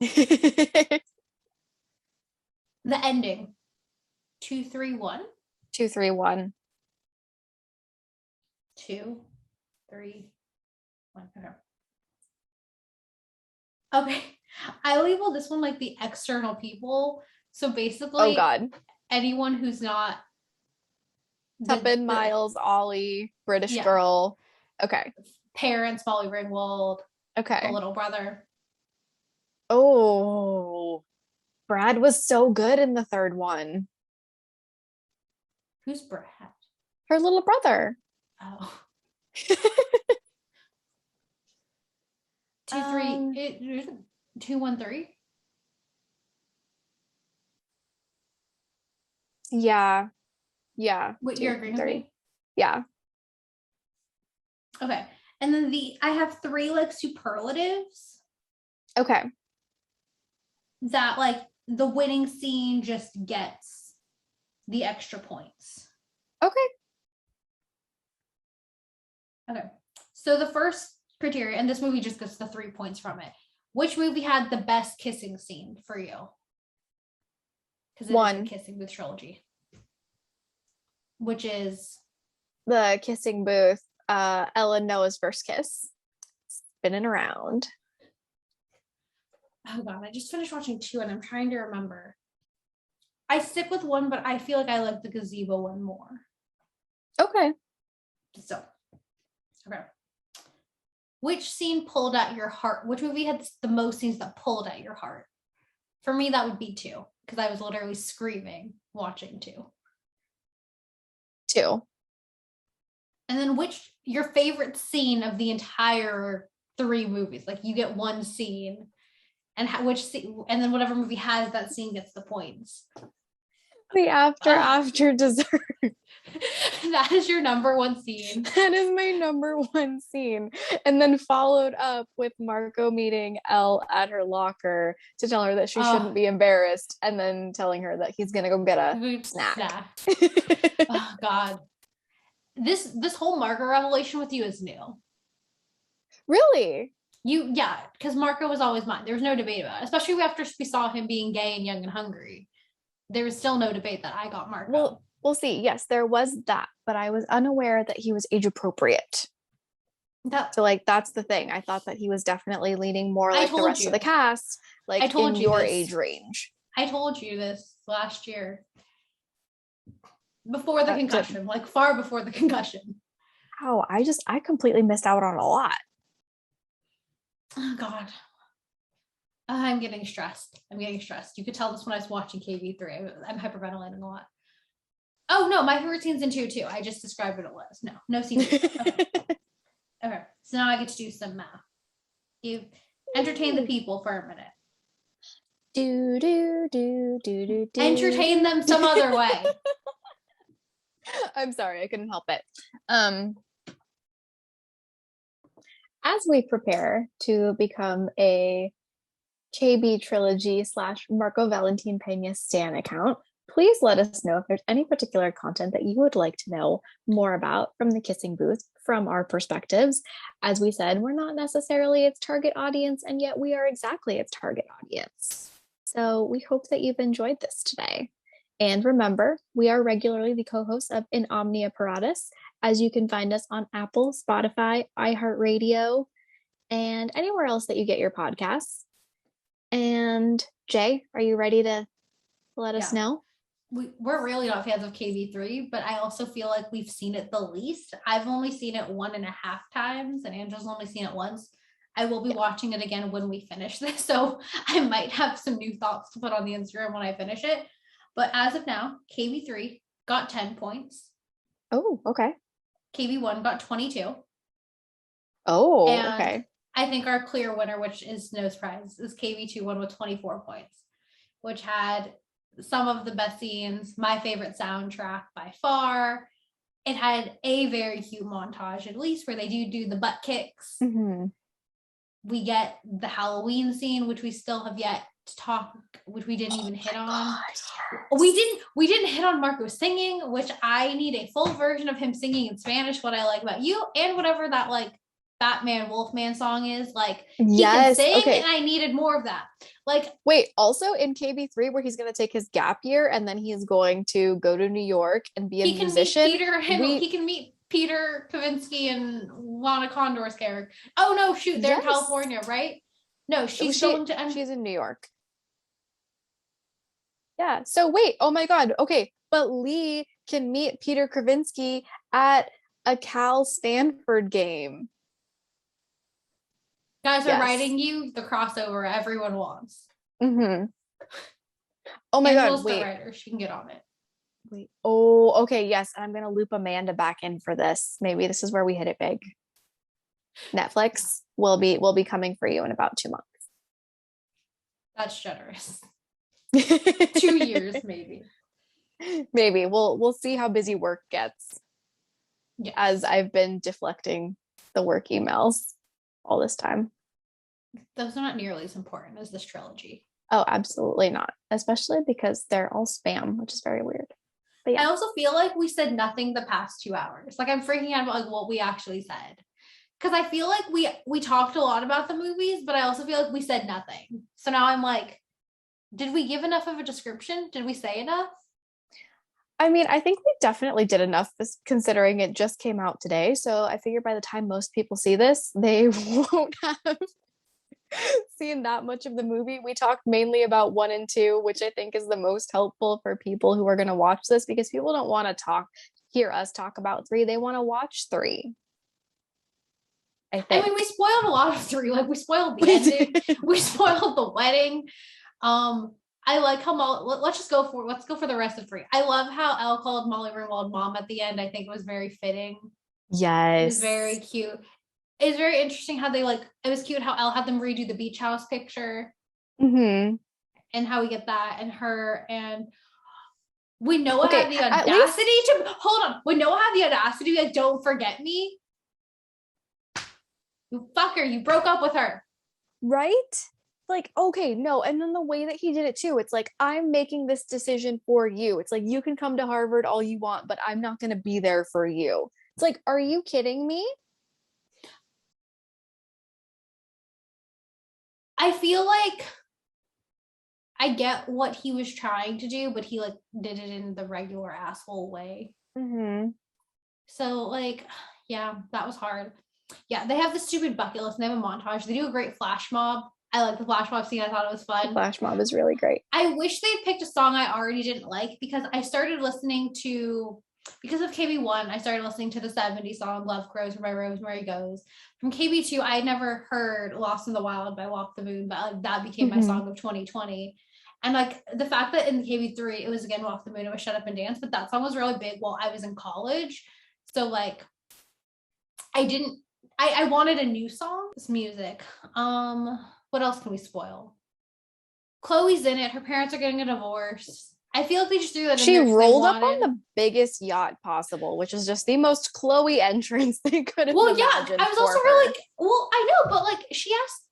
The ending. 2, 3, 1. 2, 3, 1. 2, 3, 1. Okay. I labeled this one like the external people. So basically, oh god, anyone who's not Tuppen, Miles, Ollie, British girl. Okay. Parents, Molly Ringwald. Okay. The little brother. Oh, Brad was so good in the third one. Who's Brad? Her little brother. Oh. 2, 3. 2, 1, 3. Yeah. What, you're agreeing with me? Yeah. Okay. And then I have 3 like superlatives. Okay. That like the winning scene just gets the extra points. Okay. So the first criteria, and this movie just gets the 3 points from it. Which movie had the best kissing scene for you? Because it is the Kissing Booth Trilogy. Which is? The Kissing Booth, Elle and Noah's first kiss. Spinning around. Oh god, I just finished watching 2 and I'm trying to remember. I stick with 1, but I feel like I like the gazebo one more. Okay. So, okay. Which scene pulled at your heart? Which movie had the most scenes that pulled at your heart? For me, that would be 2, because I was literally screaming watching 2. 2. And then your favorite scene of the entire 3 movies? Like you get 1 scene, and which scene, and then whatever movie has that scene gets the points. The after dessert. That is your number 1 scene. That is my number 1 scene. And then followed up with Marco meeting Elle at her locker to tell her that she shouldn't be embarrassed, and then telling her that he's gonna go get a snack. Oh god. This whole Marco revelation with you is new. Really? Because Marco was always mine. There was no debate about it, especially after we saw him being gay and young and hungry. There was still no debate that I got Marco. Well, we'll see. Yes, there was that, but I was unaware that he was age appropriate. So like that's the thing. I thought that he was definitely leaning more like the rest of the cast, like in your age range. I told you this last year. Before the concussion, like far before the concussion. Oh, I completely missed out on a lot. Oh god. I'm getting stressed. You could tell this when I was watching KV3. I'm hyperventilating a lot. Oh no, my favorite scene's in 2 too. I just described what it was. No scene. Okay. So now I get to do some math. You entertain the people for a minute. Do. Entertain them some other way. I'm sorry, I couldn't help it. As we prepare to become a KB Trilogy / Marco Valentin Pena Stan account, please let us know if there's any particular content that you would like to know more about from the Kissing Booth from our perspectives. As we said, we're not necessarily its target audience, and yet we are exactly its target audience. So we hope that you've enjoyed this today. And remember, we are regularly the co-hosts of In Omnia Paratus, as you can find us on Apple, Spotify, iHeartRadio, and anywhere else that you get your podcasts. And Jay, are you ready to let us know? We're really not fans of KB3, but I also feel like we've seen it the least. I've only seen it 1.5 times, and Angela's only seen it once. I will be watching it again when we finish this, so I might have some new thoughts to put on the Instagram when I finish it. But as of now, KB3 got 10 points. Oh, okay. KB1 got 22. Oh, and okay. I think our clear winner, which is no surprise, is KB2 won with 24 points, which had some of the best scenes, my favorite soundtrack by far. It had a very cute montage, at least, where they do the butt kicks. Mm-hmm. We get the Halloween scene, which we still have yet to talk, which we didn't even hit on. God, yes. We didn't hit on Marco singing, which I need a full version of him singing in Spanish, What I Like About You, and whatever that like Batman Wolfman song is. Like, he can sing, okay. And I needed more of that. Like, wait, also in KB3, where he's going to take his gap year and then he's going to go to New York and be a musician. He can meet Peter Kavinsky and Lana Condor's character. Oh no, shoot, they're in California, right? No, she's in New York. Yeah. So wait, oh my God. Okay, but Lee can meet Peter Kavinsky at a Cal Stanford game. Guys are writing you the crossover everyone wants. Mm-hmm. Oh my God, wait. The writer, she can get on it. Wait. Oh, okay, yes. And I'm gonna loop Amanda back in for this. Maybe this is where we hit it big. Netflix will be coming for you in about 2 months. That's generous. 2 years, maybe. Maybe. We'll see how busy work gets. Yes. As I've been deflecting the work emails all this time. Those are not nearly as important as this trilogy. Oh, absolutely not. Especially because they're all spam, which is very weird. But yeah. I also feel like we said nothing the past 2 hours. Like, I'm freaking out about like what we actually said. Because I feel like we talked a lot about the movies, but I also feel like we said nothing. So now I'm like, did we give enough of a description? Did we say enough? I mean, I think we definitely did enough, considering it just came out today. So I figure by the time most people see this, they won't have seen that much of the movie. We talked mainly about 1 and 2, which I think is the most helpful for people who are going to watch this, because people don't want to hear us talk about 3. They want to watch 3. I mean, we spoiled a lot of 3. Like, we spoiled the ending. We spoiled the wedding. I like how let's go for the rest of 3. I love how Elle called Molly Ringwald mom at the end. I think it was very fitting. Yes. It was very cute. It's very interesting how it was cute how Elle had them redo the beach house picture. Mm-hmm. And how we get that, and her, and we know had the audacity to hold on. We know had the audacity to don't forget me. You fucker, you broke up with her. Right? Like, okay, no. And then the way that he did it too, it's like, I'm making this decision for you. It's like, you can come to Harvard all you want, but I'm not going to be there for you. It's like, are you kidding me? I feel like I get what he was trying to do, but he like did it in the regular asshole way. Mm-hmm. So like, yeah, that was hard. Yeah, they have the stupid bucket list and they have a montage. They do a great flash mob. I like the flash mob scene. I thought it was fun. The flash mob is really great. I wish they'd picked a song I already didn't like, because I started listening to, because of KB1, I started listening to the 70s song Love Grows Where My Rosemary Goes. From KB2, I had never heard Lost in the Wild by Walk the Moon, but like, that became my song of 2020. And like the fact that in the KB3, it was again Walk the Moon, it was Shut Up and Dance, but that song was really big while I was in college. So like, I wanted a new song. This music. What else can we spoil? Chloe's in it. Her parents are getting a divorce. I feel like they just threw that in there. She rolled up on the biggest yacht possible, which is just the most Chloe entrance they could have imagined. I was also really like, well, I know, but like she asked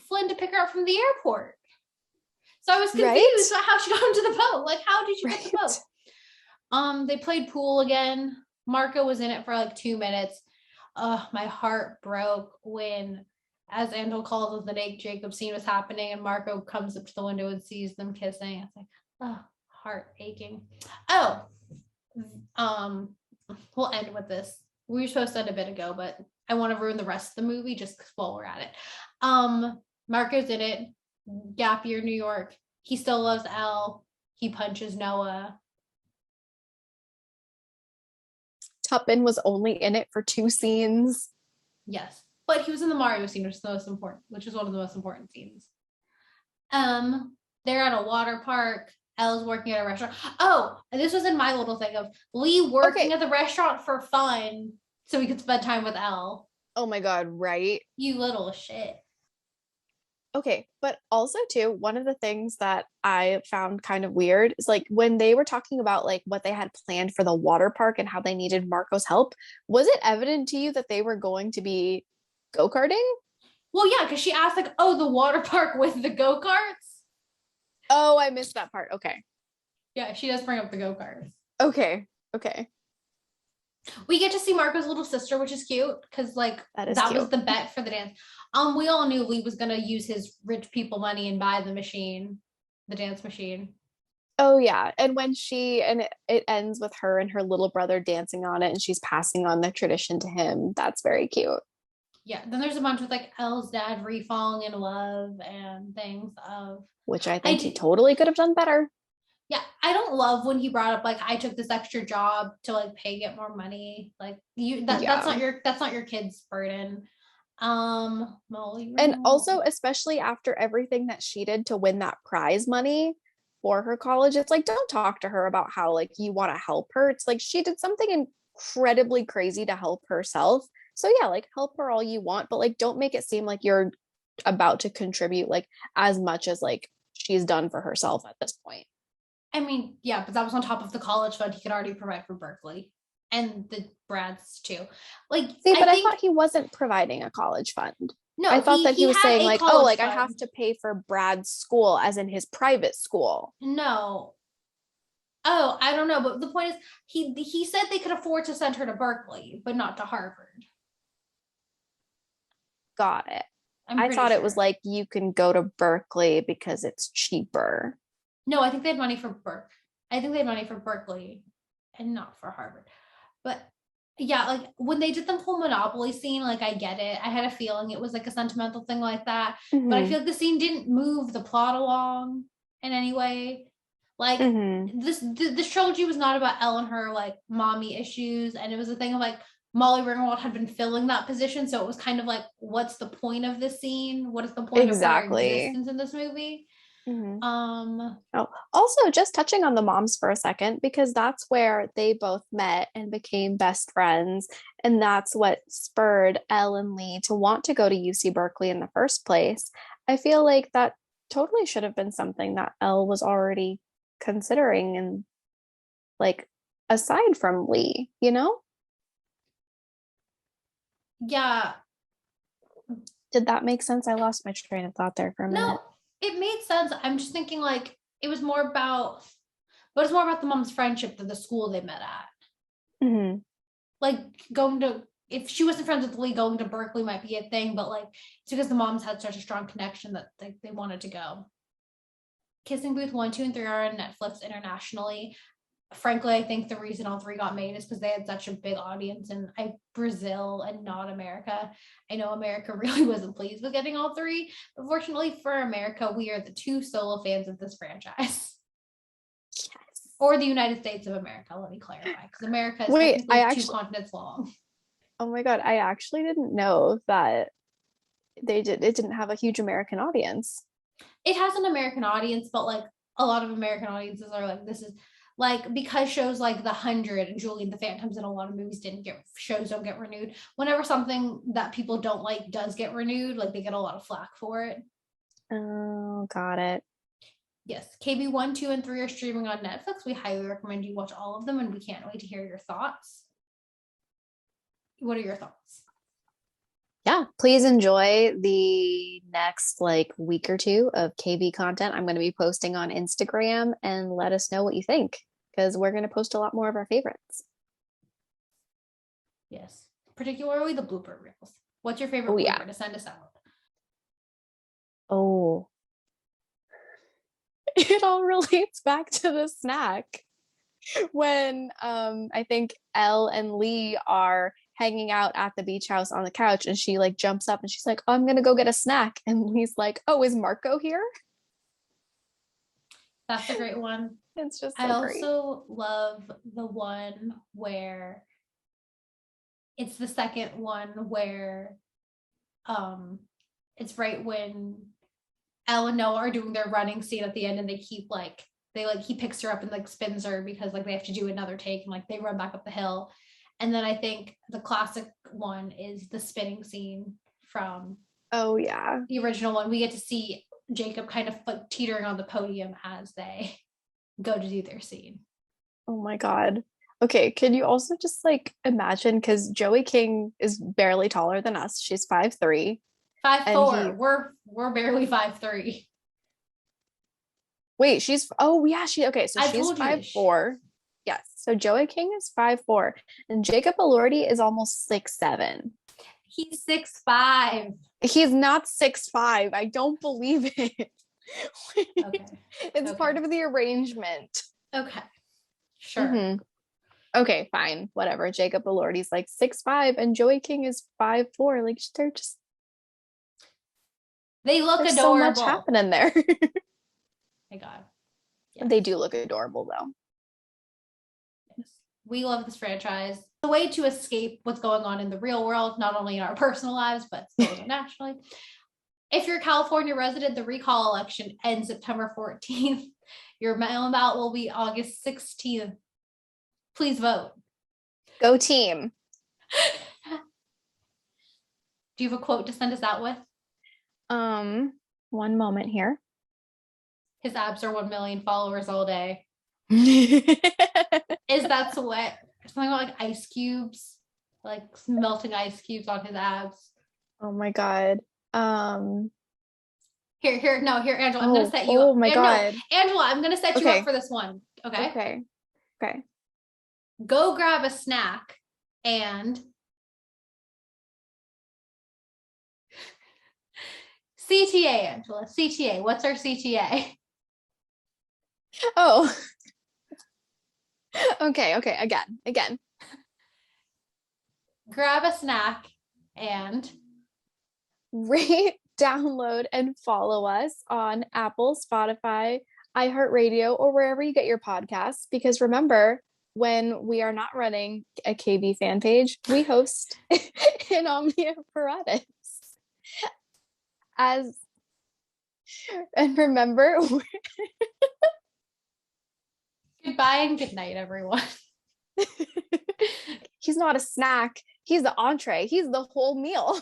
Flynn to pick her up from the airport. So I was confused about how she got into the boat. Like, how did she get the boat? They played pool again. Marco was in it for like 2 minutes. My heart broke when, as Angel calls it, the Nate Jacob scene was happening and Marco comes up to the window and sees them kissing. It's like, heart aching. We'll end with this. We were supposed to end a bit ago, but I want to ruin the rest of the movie just while we're at it. Marco's in it. Gap year, New York. He still loves Elle. He punches Noah. Tuppen was only in it for 2 scenes. Yes, but he was in the Mario scene, which is one of the most important scenes. They're at a water park. Elle's working at a restaurant. Oh, and this was in my little thing of Lee working at the restaurant for fun so we could spend time with Elle. Oh my God, right? You little shit. Okay, but also too, one of the things that I found kind of weird is like when they were talking about like what they had planned for the water park and how they needed Marco's help, was it evident to you that they were going to be go-karting? Well, yeah, because she asked like, oh, the water park with the go-karts? Oh, I missed that part. Okay. Yeah, she does bring up the go-karts. Okay. We get to see Marco's little sister, which is cute because like that was the bet for the dance. We all knew Lee was gonna use his rich people money and buy the dance machine. Oh yeah, and when it ends with her and her little brother dancing on it, and she's passing on the tradition to him. That's very cute. Yeah, then there's a bunch with like Elle's dad re-falling in love and things of which I think he totally could have done better. Yeah, I don't love when he brought up like I took this extra job to like get more money. Like that's not your kid's burden. Molly and also especially after everything that she did to win that prize money for her college, it's like don't talk to her about how like you want to help her. It's like she did something incredibly crazy to help herself. So yeah, like help her all you want, but like don't make it seem like you're about to contribute like as much as like she's done for herself at this point. I mean, yeah, but that was on top of the college fund he could already provide for Berkeley and the Brads too. Like, I thought he wasn't providing a college fund. No, I thought that he was saying like, oh, like fund. I have to pay for Brad's school as in his private school. No. Oh, I don't know. But the point is he said they could afford to send her to Berkeley, but not to Harvard. Got it. I thought it was like you can go to Berkeley because it's cheaper. No, I think they had money for Berkeley and not for Harvard. But yeah, like when they did the whole Monopoly scene, like I get it. I had a feeling it was like a sentimental thing like that. Mm-hmm. But I feel like the scene didn't move the plot along in any way. Like this trilogy was not about Elle and her like mommy issues. And it was a thing of like Molly Ringwald had been filling that position. So it was kind of like, what's the point of this scene? What is the point of her existence in this movie? Also just touching on the moms for a second, because that's where they both met and became best friends, and that's what spurred Elle and Lee to want to go to UC Berkeley in the first place. I feel like that totally should have been something that Elle was already considering, and like aside from Lee, you know? Yeah. Did that make sense? I lost my train of thought there for a minute. No. It made sense. I'm just thinking like it was more about the mom's friendship than the school they met at. Mm-hmm. Like if she wasn't friends with Lee, going to Berkeley might be a thing, but like it's because the moms had such a strong connection that they wanted to go. Kissing Booth 1, 2, and 3 are on Netflix internationally. Frankly, I think the reason all 3 got made is because they had such a big audience in Brazil and not America. I know America really wasn't pleased with getting all 3, but fortunately for America, we are the 2 solo fans of this franchise. Yes. Or the United States of America, let me clarify, because America is 2 continents long. Oh my God, I actually didn't know that it didn't have a huge American audience. It has an American audience, but like a lot of American audiences are like, this is like, because shows like The 100 and Julie and the Phantoms and a lot of movies don't get renewed. Whenever something that people don't like does get renewed, like they get a lot of flack for it. Oh, got it. Yes. KB 1, 2, and 3 are streaming on Netflix. We highly recommend you watch all of them, and we can't wait to hear your thoughts. What are your thoughts? Yeah, please enjoy the next like week or 2 of KB content. I'm going to be posting on Instagram, and let us know what you think, because we're going to post a lot more of our favorites. Yes, particularly the blooper reels. What's your favorite blooper to send us out? Oh, it all relates back to the snack when I think Elle and Lee are hanging out at the beach house on the couch, and she like jumps up and she's like, oh, I'm gonna go get a snack. And he's like, oh, is Marco here? That's a great one. It's just so I great. also love the one where it's the second one where it's right when Elle and Noah are doing their running scene at the end, and he picks her up and like spins her because like they have to do another take, and like they run back up the hill. And then I think the classic one is the spinning scene from the original one. We get to see Jacob kind of like teetering on the podium as they go to do their scene. Oh my God. Okay, can you also just like imagine, because Joey King is barely taller than us. She's 5'3". 5'4". We're barely 5'3". Wait, she's okay, so she's 5'4". Yes. So Joey King is 5'4", and Jacob Elordi is almost 6'7". He's 6'5". He's not 6'5". I don't believe it. Okay. It's part of the arrangement. Okay. Sure. Mm-hmm. Okay, fine. Whatever. Jacob Elordi's like 6'5", and Joey King is 5'4". Like they look there's adorable. So much happening there. My God. Yes. They do look adorable though. Yes. We love this franchise. The way to escape what's going on in the real world, not only in our personal lives, but still nationally. If you're a California resident, the recall election ends September 14th. Your mail-in ballot will be August 16th. Please vote. Go team. Do you have a quote to send us out with? One moment here. His abs are 1 million followers all day. Is that sweat? Something about like ice cubes, like melting ice cubes on his abs. Oh my God. Here, Angela, I'm gonna set you up. Oh my God. No, Angela, I'm gonna set you up for this one. Okay. Go grab a snack and CTA, Angela. CTA. What's our CTA? Oh. Okay. Again. Grab a snack and rate, download, and follow us on Apple, Spotify, iHeartRadio, or wherever you get your podcasts. Because remember, when we are not running a KB fan page, we host In Omnia Paratus. And remember, goodbye and good night, everyone. He's not a snack. He's the entree. He's the whole meal.